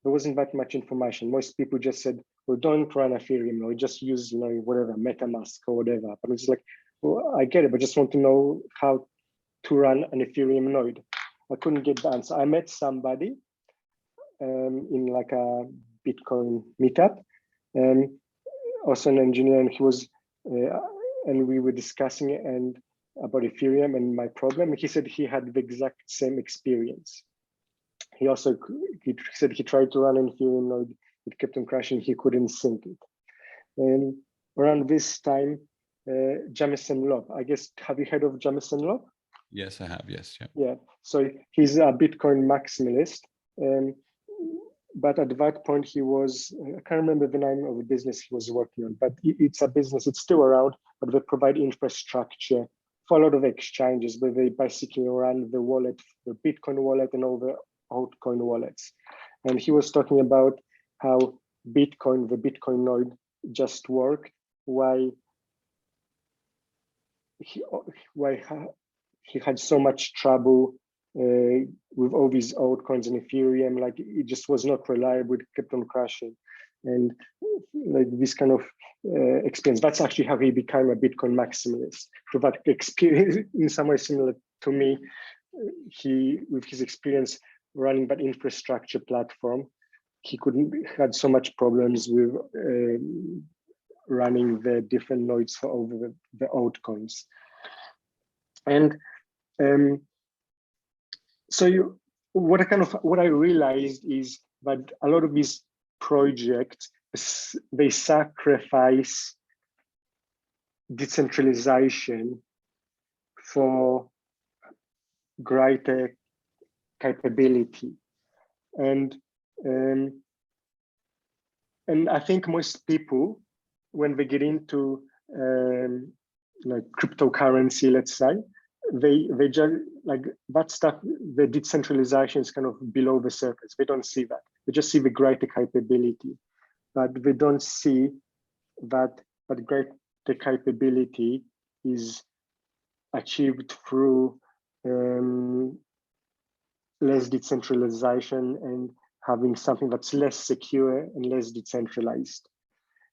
There wasn't that much information. Most people just said, well, don't run Ethereum, or just use, whatever, MetaMask or whatever. But it's like, well, I get it, but just want to know how to run an Ethereum node. I couldn't get the answer. I met somebody in like a Bitcoin meetup, also an engineer, and he was, and we were discussing it and about Ethereum and my problem. He said he had the exact same experience. He said he tried to run an Ethereum node, it kept on crashing, he couldn't sync it. And around this time, Jamison Loeb, I guess, have you heard of Jamison Loeb? Yes, I have, yes. Yeah, so he's a Bitcoin maximalist. But at that point he was, I can't remember the name of the business he was working on, but it's a business, it's still around, but they provide infrastructure for a lot of exchanges, where they basically run the wallet, the Bitcoin wallet and all the altcoin wallets. And he was talking about how the Bitcoin node just worked, why he had so much trouble with all these altcoins and Ethereum. Like it just was not reliable, it kept on crashing. And like this kind of experience, that's actually how he became a Bitcoin maximalist. So that experience, in some way similar to me, with his experience running that infrastructure platform, he had so much problems with running the different nodes for all the altcoins. And so what I realized is that a lot of these projects, they sacrifice decentralization for greater capability. And I think most people, when they get into like cryptocurrency, let's say, they just like that stuff. The decentralization is kind of below the surface. They don't see that. They just see the greater capability, but they don't see that greater capability is achieved through less decentralization and having something that's less secure and less decentralized.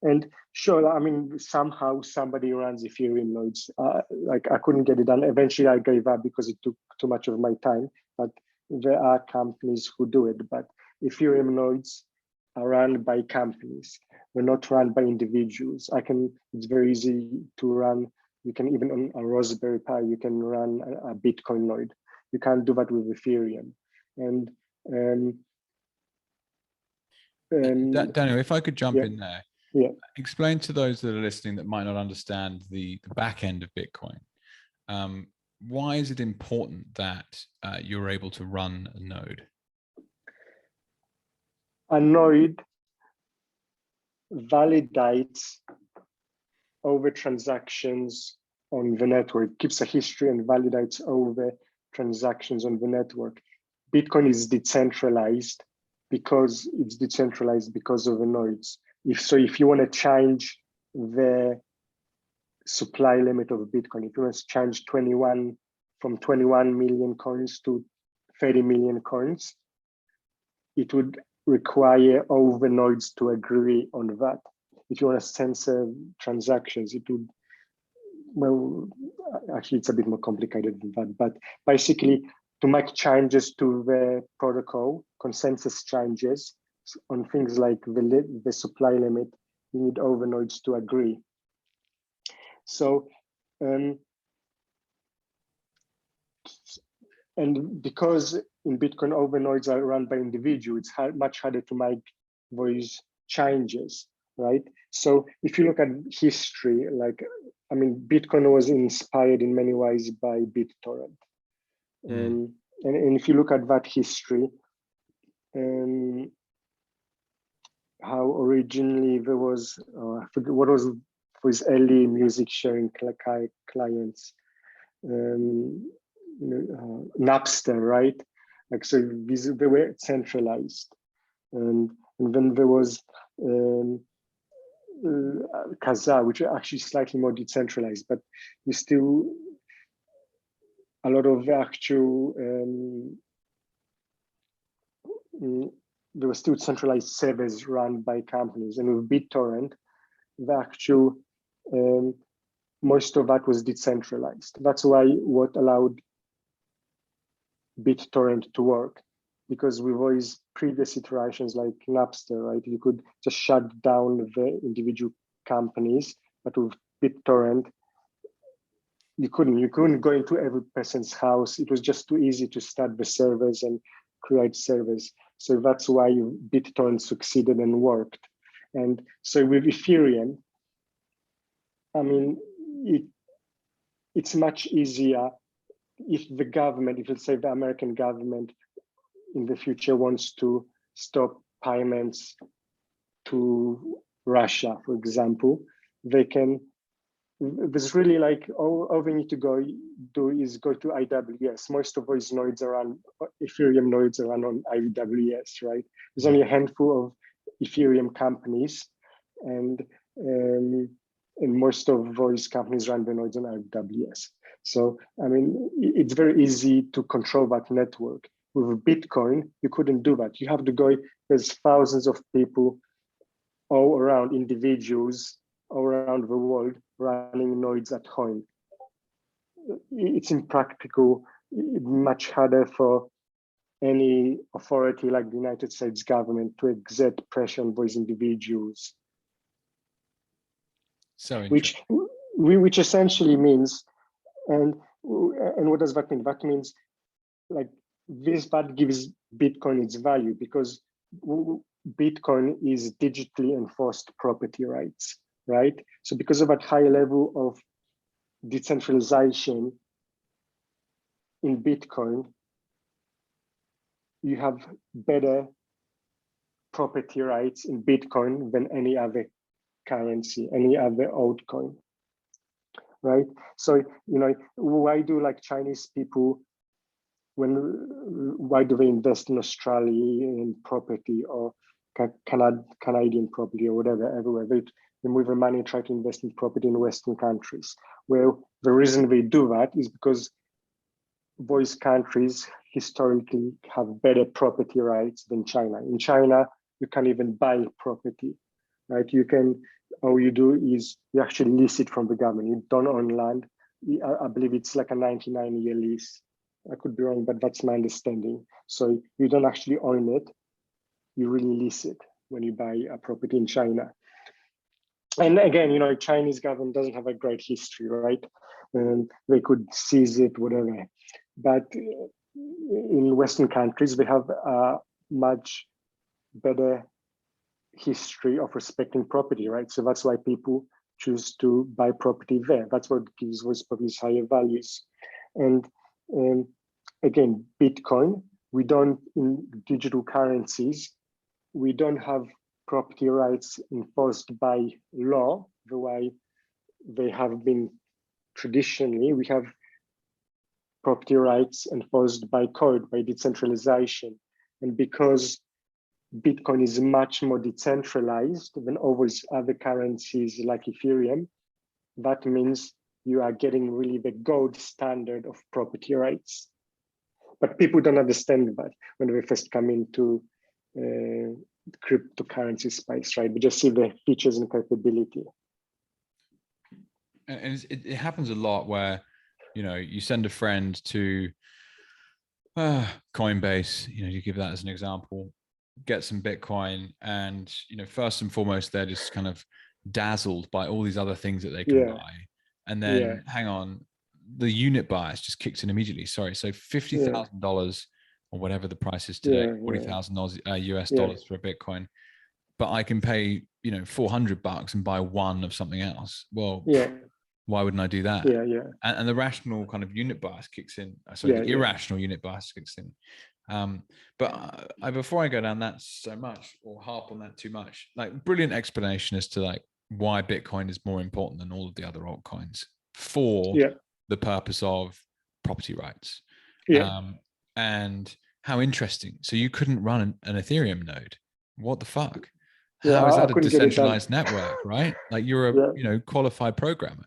And sure, I mean, somehow somebody runs Ethereum nodes. Like I couldn't get it done. Eventually I gave up because it took too much of my time, but there are companies who do it. But Ethereum nodes are run by companies. They're not run by individuals. It's very easy to run. You can even on a Raspberry Pi, you can run a Bitcoin node. You can't do that with Ethereum. And Daniel, if I could jump in there, explain to those that are listening that might not understand the back end of Bitcoin. Why is it important that you're able to run a node? A node validates over transactions on the network, keeps a history and validates over transactions on the network. Bitcoin is decentralized because it's decentralized because of the nodes. If you want to change the supply limit of Bitcoin, if you want to change from 21 million coins to 30 million coins, it would require all the nodes to agree on that. If you want to censor transactions, it would, well, actually it's a bit more complicated than that, but basically to make changes to the protocol, consensus changes on things like the supply limit, you need all the nodes to agree. So, and because in Bitcoin, all the nodes are run by individuals, it's much harder to make those changes, right? So if you look at history, like, I mean, Bitcoin was inspired in many ways by BitTorrent. And if you look at that history, how originally there was, I forget what was with early music sharing clients, Napster, right? Like, so they were centralized, and then there was Kazaa, which are actually slightly more decentralized, but we still a lot of the actual there were still centralized servers run by companies, and with BitTorrent, the actual most of that was decentralized. That's why what allowed BitTorrent to work, because with all these previous iterations like Napster, right, you could just shut down the individual companies, but with BitTorrent, you couldn't go into every person's house. It was just too easy to start the servers and create servers. So that's why BitTorrent succeeded and worked. And so with Ethereum, I mean, it's much easier if the government, if let's say the American government in the future wants to stop payments to Russia, for example, they can, there's really like, all they need to do is go to AWS. Most of those nodes are on, Ethereum nodes are on AWS, right? There's only a handful of Ethereum companies, and most of those companies run the nodes on AWS. So, I mean, it's very easy to control that network. With Bitcoin, you couldn't do that. You have to go, there's thousands of people all around, individuals all around the world running nodes at home. It's impractical, much harder for any authority like the United States government to exert pressure on those individuals. So which essentially means, and what does that mean? That means like that gives Bitcoin its value, because Bitcoin is digitally enforced property rights, right? So because of that high level of decentralization in Bitcoin, you have better property rights in Bitcoin than any other currency, any other altcoin. right? So, why do like Chinese people, why do they invest in Australian property or Canadian property or whatever, everywhere? They move their money, try to invest in property in Western countries. Well, the reason they do that is because those countries historically have better property rights than China. In China, you can't even buy property, right? All you do is you actually lease it from the government. You don't own land. I believe it's like a 99-year lease. I could be wrong, but that's my understanding. So you don't actually own it. You really lease it when you buy a property in China. And again, Chinese government doesn't have a great history, right? They could seize it, whatever. But in Western countries, they have a much better history of respecting property, right? So that's why people choose to buy property there. That's what gives those properties higher values. And again, Bitcoin, in digital currencies, we don't have property rights enforced by law the way they have been traditionally. We have property rights enforced by code, by decentralization. And because Bitcoin is much more decentralized than all those other currencies like Ethereum, that means you are getting really the gold standard of property rights. But people don't understand that when they first come into cryptocurrency space, right? We just see the features and capability. And it happens a lot where, you send a friend to Coinbase, you give that as an example, get some Bitcoin, and first and foremost, they're just kind of dazzled by all these other things that they can buy. And then hang on, the unit bias just kicks in immediately. Sorry. So $50,000 or whatever the price is today, $40,000 US dollars for a Bitcoin, but I can pay, $400 and buy one of something else. Well, why wouldn't I do that? And the rational kind of unit bias kicks in. The irrational unit bias kicks in. But before I go down that so much or harp on that too much, like brilliant explanation as to like why Bitcoin is more important than all of the other altcoins for the purpose of property rights. And how interesting. So you couldn't run an Ethereum node. What the fuck? How is that a decentralized network, right? Like you're a qualified programmer.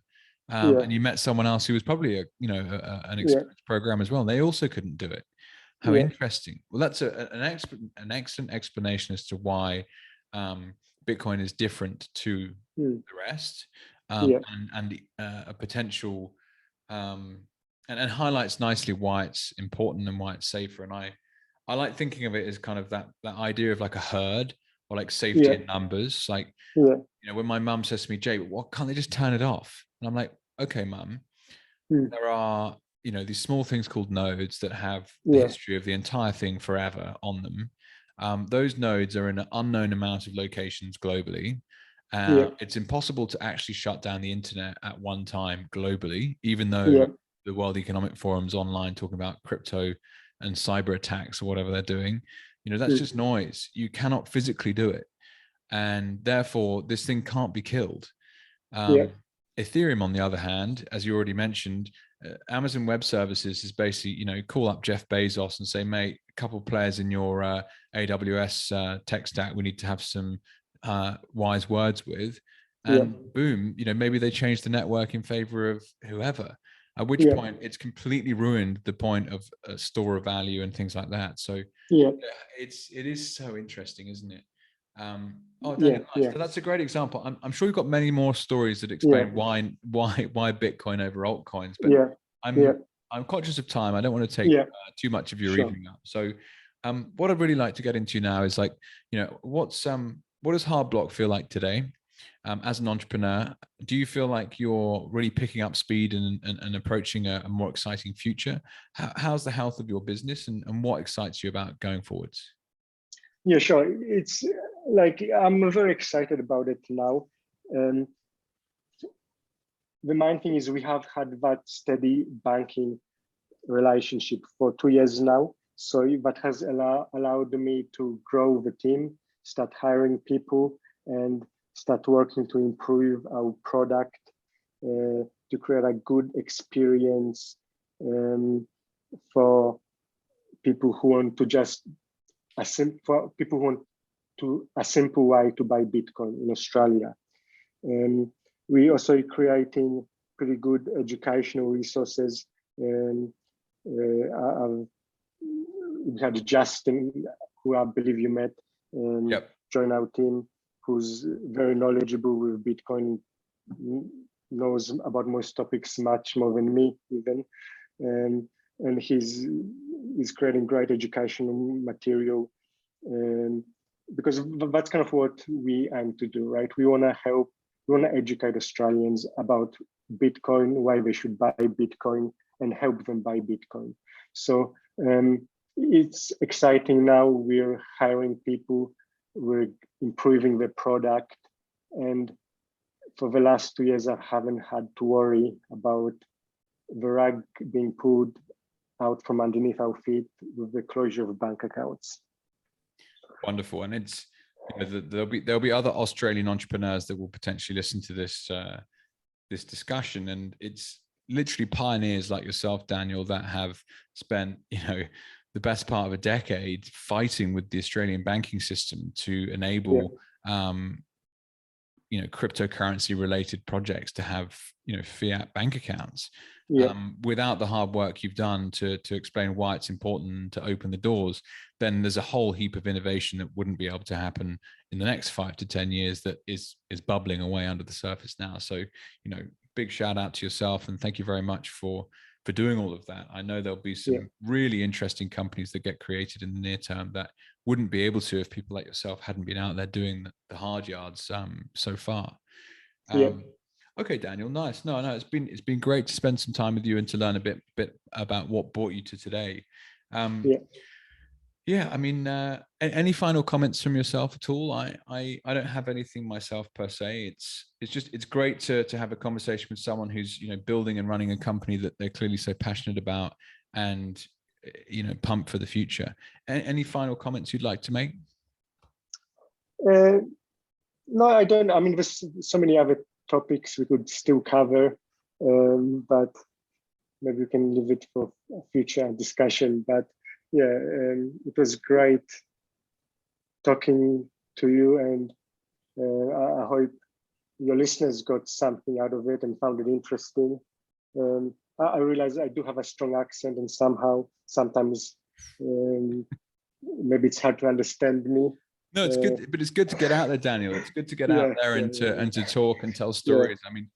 And you met someone else who was probably an experienced programmer as well. They also couldn't do it. How interesting. Well, that's an excellent explanation as to why Bitcoin is different to the rest, and a potential, and highlights nicely why it's important and why it's safer. And I like thinking of it as kind of that idea of like a herd or like safety in numbers. Like, when my mum says to me, Jay, what can't they just turn it off? And I'm like, okay, mum, there are, these small things called nodes that have the history of the entire thing forever on them. Those nodes are in an unknown amount of locations globally. It's impossible to actually shut down the internet at one time globally, even though the World Economic Forum's online talking about crypto and cyber attacks or whatever they're doing. That's just noise. You cannot physically do it. And therefore, this thing can't be killed. Ethereum, on the other hand, as you already mentioned, Amazon Web Services is basically, call up Jeff Bezos and say, mate, a couple of players in your AWS tech stack, we need to have some wise words with. And boom, maybe they change the network in favor of whoever, at which point it's completely ruined the point of a store of value and things like that. So it is so interesting, isn't it? Daniel, nice. So that's a great example. I'm sure you've got many more stories that explain why Bitcoin over altcoins, but I'm conscious of time. I don't want to take too much of your evening up. So what I'd really like to get into now is like, what does Hardblock feel like today? As an entrepreneur, do you feel like you're really picking up speed and approaching a more exciting future? How's the health of your business and what excites you about going forwards? Yeah, sure. It's like, I'm very excited about it now. The main thing is we have had that steady banking relationship for 2 years now. So that has allowed me to grow the team, start hiring people, and start working to improve our product, to create a good experience for people who want to just a simple way to buy Bitcoin in Australia. We also creating pretty good educational resources. We had Justin, who I believe you met, join our team, who's very knowledgeable with Bitcoin, knows about most topics much more than me even. And he's creating great educational material. Because that's kind of what we aim to do, right? We want to help, we want to educate Australians about Bitcoin, why they should buy Bitcoin, and help them buy Bitcoin. So it's exciting now. We're hiring people, we're improving the product, and for the last 2 years, I haven't had to worry about the rug being pulled out from underneath our feet with the closure of bank accounts. Wonderful. And it's, you know, there'll be other Australian entrepreneurs that will potentially listen to this this discussion, and it's literally pioneers like yourself, Daniel, that have spent, you know, the best part of a decade fighting with the Australian banking system to enable you know, cryptocurrency related projects to have, you know, fiat bank accounts. Without the hard work you've done to explain why it's important to open the doors, then there's a whole heap of innovation that wouldn't be able to happen in the next 5 to 10 years that is bubbling away under the surface now. So, you know, big shout out to yourself, and thank you very much for doing all of that. I know there'll be some really interesting companies that get created in the near term that wouldn't be able to if people like yourself hadn't been out there doing the hard yards so far. Okay, Daniel, nice. No, it's been great to spend some time with you and to learn a bit about what brought you to today. I mean, any final comments from yourself at all? I don't have anything myself per se. It's great to have a conversation with someone who's, you know, building and running a company that they're clearly so passionate about and, you know, pumped for the future. Any final comments you'd like to make? No, I don't. I mean, there's so many other topics we could still cover, but maybe we can leave it for a future discussion. But yeah, it was great talking to you, and I hope your listeners got something out of it and found it interesting. I realize I do have a strong accent, and sometimes maybe it's hard to understand me. No, it's good, but it's good to get out there, Daniel. It's good to get out there and to talk and tell stories. I mean,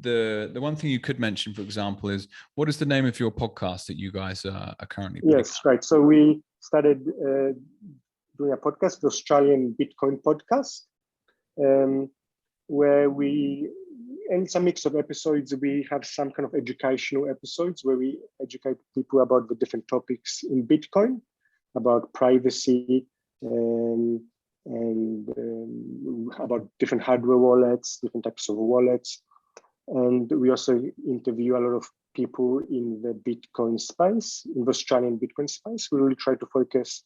the one thing you could mention, for example, is what is the name of your podcast that you guys are currently putting out? Right. So we started doing a podcast, the Australian Bitcoin podcast, where and it's a mix of episodes. We have some kind of educational episodes where we educate people about the different topics in Bitcoin, about privacy, and about different hardware wallets, different types of wallets. And we also interview a lot of people in the Bitcoin space, in the Australian Bitcoin space. We really try to focus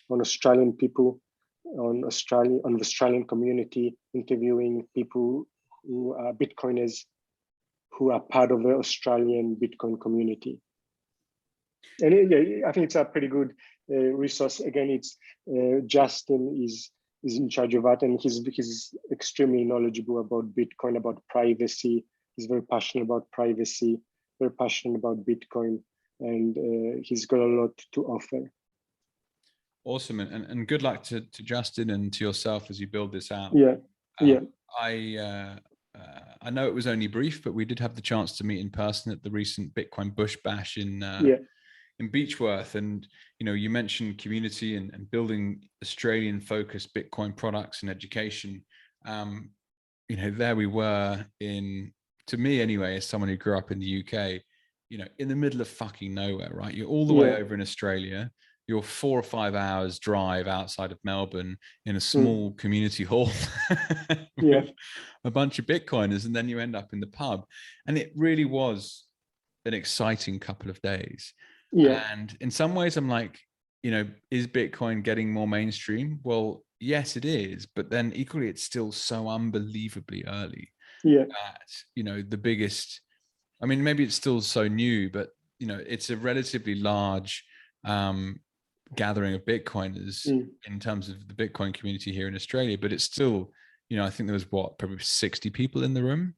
on Australian people, on the Australian community, interviewing people who are Bitcoiners, who are part of the Australian Bitcoin community. And I think it's a pretty good resource. Again, it's Justin is in charge of that, and he's extremely knowledgeable about Bitcoin, about privacy. He's very passionate about privacy, very passionate about Bitcoin, and he's got a lot to offer. Awesome, and good luck to Justin and to yourself as you build this out. I know it was only brief, but we did have the chance to meet in person at the recent Bitcoin Bush Bash in Beechworth. And, you know, you mentioned community and building Australian focused Bitcoin products and education. You know, there we were to me anyway, as someone who grew up in the UK, you know, in the middle of fucking nowhere, right? You're all the way over in Australia. You're 4 or 5 hours drive outside of Melbourne in a small community hall with a bunch of Bitcoiners, and then you end up in the pub. And it really was an exciting couple of days. And in some ways I'm like, you know, is Bitcoin getting more mainstream? Well, yes, it is, but then equally it's still so unbelievably early that, you know, the biggest I mean, maybe it's still so new, but you know, it's a relatively large gathering of Bitcoiners in terms of the Bitcoin community here in Australia, but it's still, you know, I think there was probably 60 people in the room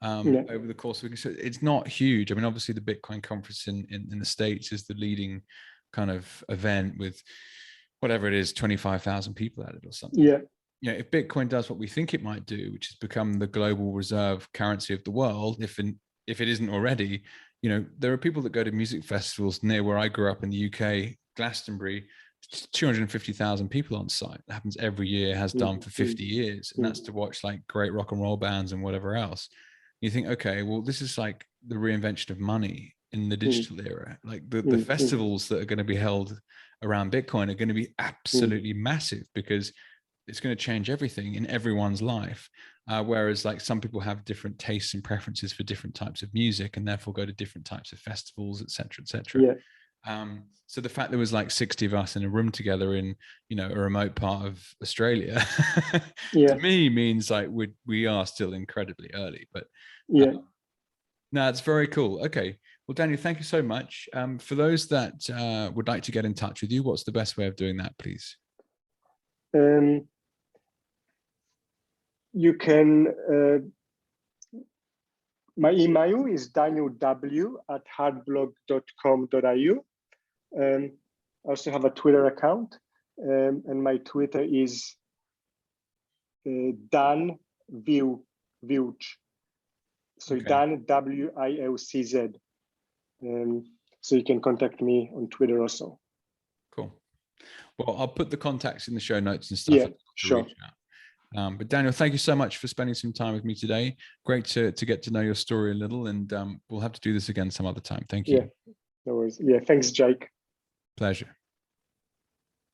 over the course of the week. So it's not huge. I mean, obviously the Bitcoin conference in the States is the leading kind of event with whatever it is, 25,000 people at it or something. Yeah. You know, if Bitcoin does what we think it might do, which is become the global reserve currency of the world, if it isn't already, you know, there are people that go to music festivals near where I grew up in the UK, Glastonbury, 250,000 people on site. It happens every year, has done for 50 years. And that's to watch like great rock and roll bands and whatever else. You think, okay, well, this is like the reinvention of money in the digital era. Like the festivals that are going to be held around Bitcoin are going to be absolutely massive, because it's going to change everything in everyone's life. Whereas like some people have different tastes and preferences for different types of music and therefore go to different types of festivals, et cetera, et cetera. Yeah. So the fact there was like 60 of us in a room together in, you know, a remote part of Australia, to me means like we are still incredibly early, but no, it's very cool. Okay. Well, Daniel, thank you so much. For those that would like to get in touch with you, what's the best way of doing that, please? You can, my email is danielw@hardblock.com.au. I also have a Twitter account, and my Twitter is Dan Wilczynski. So Dan, W-I-L-C-Z. So you can contact me on Twitter also. Cool. Well, I'll put the contacts in the show notes and stuff. Yeah, sure. But Daniel, thank you so much for spending some time with me today. Great to get to know your story a little, and we'll have to do this again some other time. Thank you. Yeah, no worries. Yeah, thanks, Jake. Pleasure.